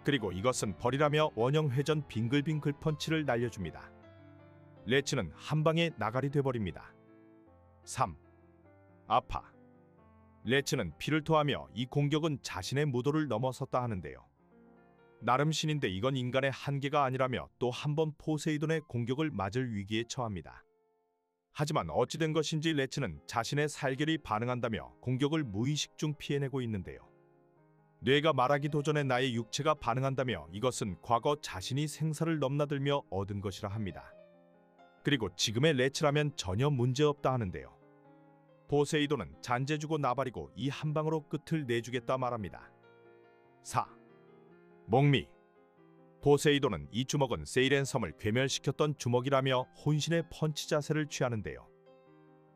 그리고 이것은 벌이라며 원형 회전 빙글빙글 펀치를 날려줍니다. 레츠는 한방에 나가리 돼버립니다. 3. 아파. 레츠는 피를 토하며 이 공격은 자신의 무도를 넘어섰다 하는데요. 나름 신인데 이건 인간의 한계가 아니라며 또 한 번 포세이돈의 공격을 맞을 위기에 처합니다. 하지만 어찌된 것인지 레츠는 자신의 살결이 반응한다며 공격을 무의식 중 피해내고 있는데요. 뇌가 말하기 도전에 나의 육체가 반응한다며 이것은 과거 자신이 생사를 넘나들며 얻은 것이라 합니다. 그리고 지금의 레츠라면 전혀 문제없다 하는데요. 포세이돈은 잔재주고 나발이고 이 한방으로 끝을 내주겠다 말합니다. 4. 목미. 포세이돈은 이 주먹은 세일앤 섬을 괴멸시켰던 주먹이라며 혼신의 펀치 자세를 취하는데요.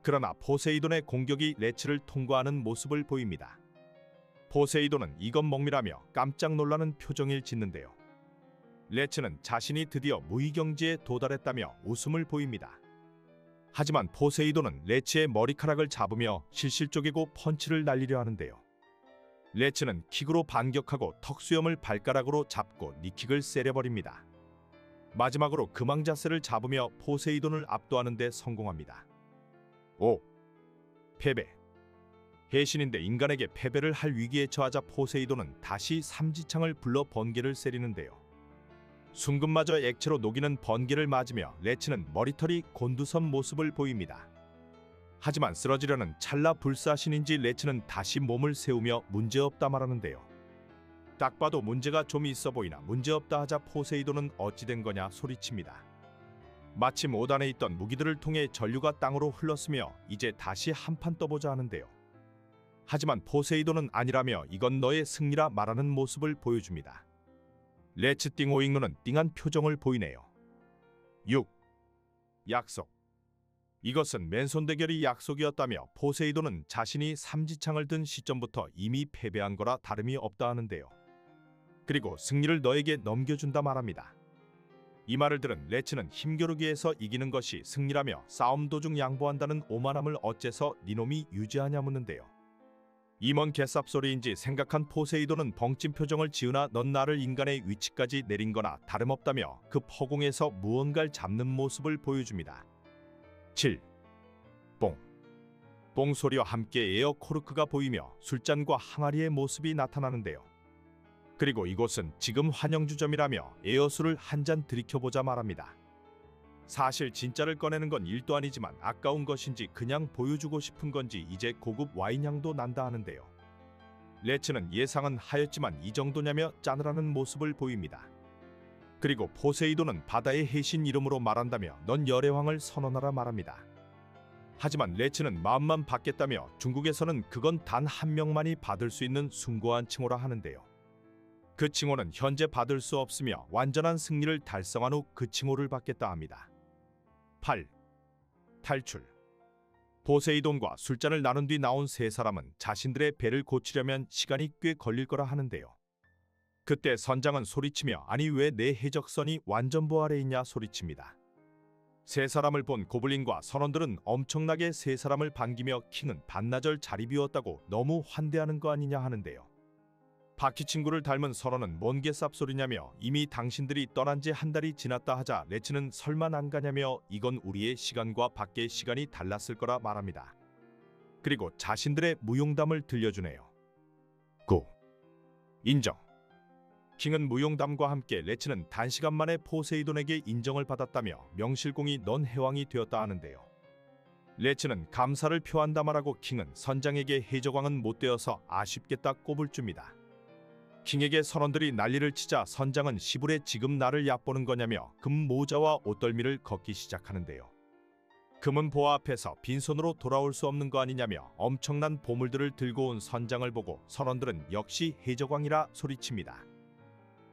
그러나 포세이돈의 공격이 레츠를 통과하는 모습을 보입니다. 포세이돈은 이건 먹미라며 깜짝 놀라는 표정을 짓는데요. 레츠는 자신이 드디어 무의경지에 도달했다며 웃음을 보입니다. 하지만 포세이돈은 레츠의 머리카락을 잡으며 실실 쪼개고 펀치를 날리려 하는데요. 레츠는 킥으로 반격하고 턱수염을 발가락으로 잡고 니킥을 세려버립니다. 마지막으로 금왕 자세를 잡으며 포세이돈을 압도하는 데 성공합니다. 5. 패배. 해신인데 인간에게 패배를 할 위기에 처하자 포세이돈은 다시 삼지창을 불러 번개를 세리는데요. 순금마저 액체로 녹이는 번개를 맞으며 레츠는 머리털이 곤두선 모습을 보입니다. 하지만 쓰러지려는 찰나 불사신인지 레츠는 다시 몸을 세우며 문제없다 말하는데요. 딱 봐도 문제가 좀 있어 보이나 문제없다 하자 포세이돈은 어찌 된 거냐 소리칩니다. 마침 5단에 있던 무기들을 통해 전류가 땅으로 흘렀으며 이제 다시 한판 떠보자 하는데요. 하지만 포세이돈은 아니라며 이건 너의 승리라 말하는 모습을 보여줍니다. 레츠 띵호잉루는 띵한 표정을 보이네요. 6. 약속. 이것은 맨손 대결이 약속이었다며 포세이돈은 자신이 삼지창을 든 시점부터 이미 패배한 거라 다름이 없다 하는데요. 그리고 승리를 너에게 넘겨준다 말합니다. 이 말을 들은 레츠는 힘겨루기에서 이기는 것이 승리라며 싸움 도중 양보한다는 오만함을 어째서 니놈이 유지하냐 묻는데요. 이 먼 개쌉소리인지 생각한 포세이돈은 벙찐 표정을 지으나 넌 나를 인간의 위치까지 내린 거나 다름없다며 그 허공에서 무언가를 잡는 모습을 보여줍니다. 7. 뽕. 뽕 소리와 함께 에어 코르크가 보이며 술잔과 항아리의 모습이 나타나는데요. 그리고 이곳은 지금 환영주점이라며 에어술을 한 잔 들이켜보자 말합니다. 사실 진짜를 꺼내는 건 일도 아니지만 아까운 것인지 그냥 보여주고 싶은 건지 이제 고급 와인 향도 난다 하는데요. 레츠는 예상은 하였지만 이 정도냐며 짜느라는 모습을 보입니다. 그리고 포세이돈은 바다의 해신 이름으로 말한다며 넌 열애왕을 선언하라 말합니다. 하지만 레츠는 마음만 받겠다며 중국에서는 그건 단 한 명만이 받을 수 있는 숭고한 칭호라 하는데요. 그 칭호는 현재 받을 수 없으며 완전한 승리를 달성한 후 그 칭호를 받겠다 합니다. 8. 탈출. 포세이돈과 술잔을 나눈 뒤 나온 세 사람은 자신들의 배를 고치려면 시간이 꽤 걸릴 거라 하는데요. 그때 선장은 소리치며 아니 왜 내 해적선이 완전보 아래 있냐 소리칩니다. 세 사람을 본 고블린과 선원들은 엄청나게 세 사람을 반기며 킹은 반나절 자리 비웠다고 너무 환대하는 거 아니냐 하는데요. 바퀴 친구를 닮은 선원은 뭔 개쌉소리냐며 이미 당신들이 떠난 지 한 달이 지났다 하자 레츠는 설마 안 가냐며 이건 우리의 시간과 밖의 시간이 달랐을 거라 말합니다. 그리고 자신들의 무용담을 들려주네요. 9. 인정. 킹은 무용담과 함께 레츠는 단시간 만에 포세이돈에게 인정을 받았다며 명실공히 넌 해왕이 되었다 하는데요. 레츠는 감사를 표한다 말하고 킹은 선장에게 해적왕은 못 되어서 아쉽겠다 꼽을 줍니다. 킹에게 선원들이 난리를 치자 선장은 시불에 지금 나를 얕보는 거냐며 금 모자와 옷덜미를 걷기 시작하는데요. 금은 보아 앞에서 빈손으로 돌아올 수 없는 거 아니냐며 엄청난 보물들을 들고 온 선장을 보고 선원들은 역시 해적왕이라 소리칩니다.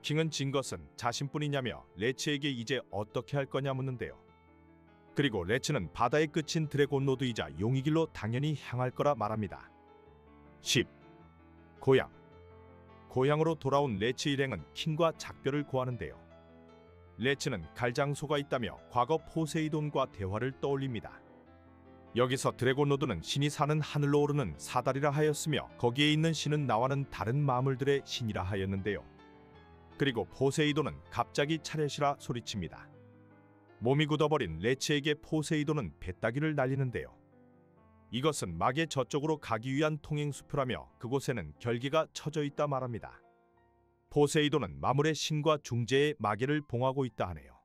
킹은 진 것은 자신뿐이냐며 레츠에게 이제 어떻게 할 거냐 묻는데요. 그리고 레츠는 바다의 끝인 드래곤로드이자 용의길로 당연히 향할 거라 말합니다. 10. 고향. 고향으로 돌아온 레츠 일행은 킹과 작별을 고하는데요. 레츠는 갈 장소가 있다며 과거 포세이돈과 대화를 떠올립니다. 여기서 드래곤로드는 신이 사는 하늘로 오르는 사다리라 하였으며 거기에 있는 신은 나와는 다른 마물들의 신이라 하였는데요. 그리고 포세이돈은 갑자기 차렷이라 소리칩니다. 몸이 굳어버린 레츠에게 포세이돈은 배따기를 날리는데요. 이것은 막의 저쪽으로 가기 위한 통행수표라며 그곳에는 결계가 쳐져 있다 말합니다. 포세이돈은 마물의 신과 중재의 마계를 봉하고 있다 하네요.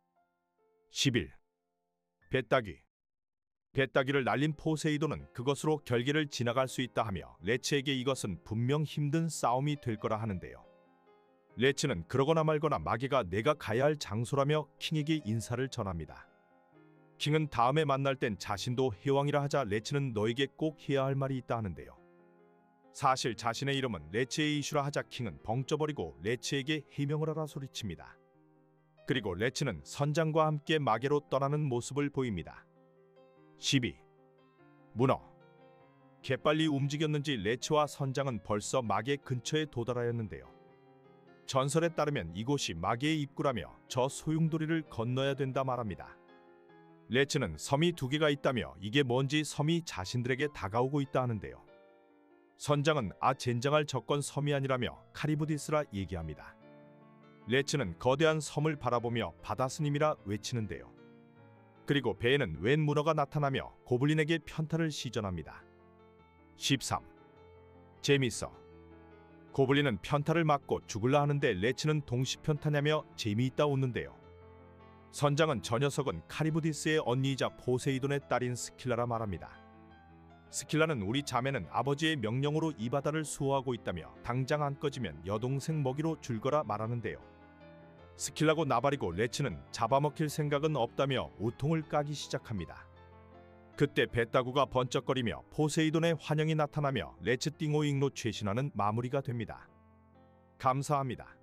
11. 배따기. 배따기를 날린 포세이돈은 그것으로 결계를 지나갈 수 있다 하며 레츠에게 이것은 분명 힘든 싸움이 될 거라 하는데요. 레츠는 그러거나 말거나 마계가 내가 가야 할 장소라며 킹에게 인사를 전합니다. 킹은 다음에 만날 땐 자신도 해왕이라 하자 레츠는 너에게 꼭 해야 할 말이 있다 하는데요. 사실 자신의 이름은 레츠의 이슈라 하자 킹은 벙쪄버리고 레츠에게 해명을 하라 소리칩니다. 그리고 레츠는 선장과 함께 마계로 떠나는 모습을 보입니다. 12. 문어. 개빨리 움직였는지 레츠와 선장은 벌써 마계 근처에 도달하였는데요. 전설에 따르면 이곳이 마계의 입구라며 저 소용돌이를 건너야 된다 말합니다. 레츠는 섬이 2개가 있다며 이게 뭔지 섬이 자신들에게 다가오고 있다 하는데요. 선장은 젠장할 적건 섬이 아니라며 카리브디스라 얘기합니다. 레츠는 거대한 섬을 바라보며 바다스님이라 외치는데요. 그리고 배에는 웬 문어가 나타나며 고블린에게 편타를 시전합니다. 13. 재밌어. 고블린은 편타를 맞고 죽을라 하는데 레츠는 동시 편타냐며 재미있다 웃는데요. 선장은 저 녀석은 카리브디스의 언니이자 포세이돈의 딸인 스킬라라 말합니다. 스킬라는 우리 자매는 아버지의 명령으로 이 바다를 수호하고 있다며 당장 안 꺼지면 여동생 먹이로 줄 거라 말하는데요. 스킬라고 나발이고 레츠는 잡아먹힐 생각은 없다며 우통을 까기 시작합니다. 그때 뱃다구가 번쩍거리며 포세이돈의 환영이 나타나며 레츠 띵오잉로 최신화는 마무리가 됩니다. 감사합니다.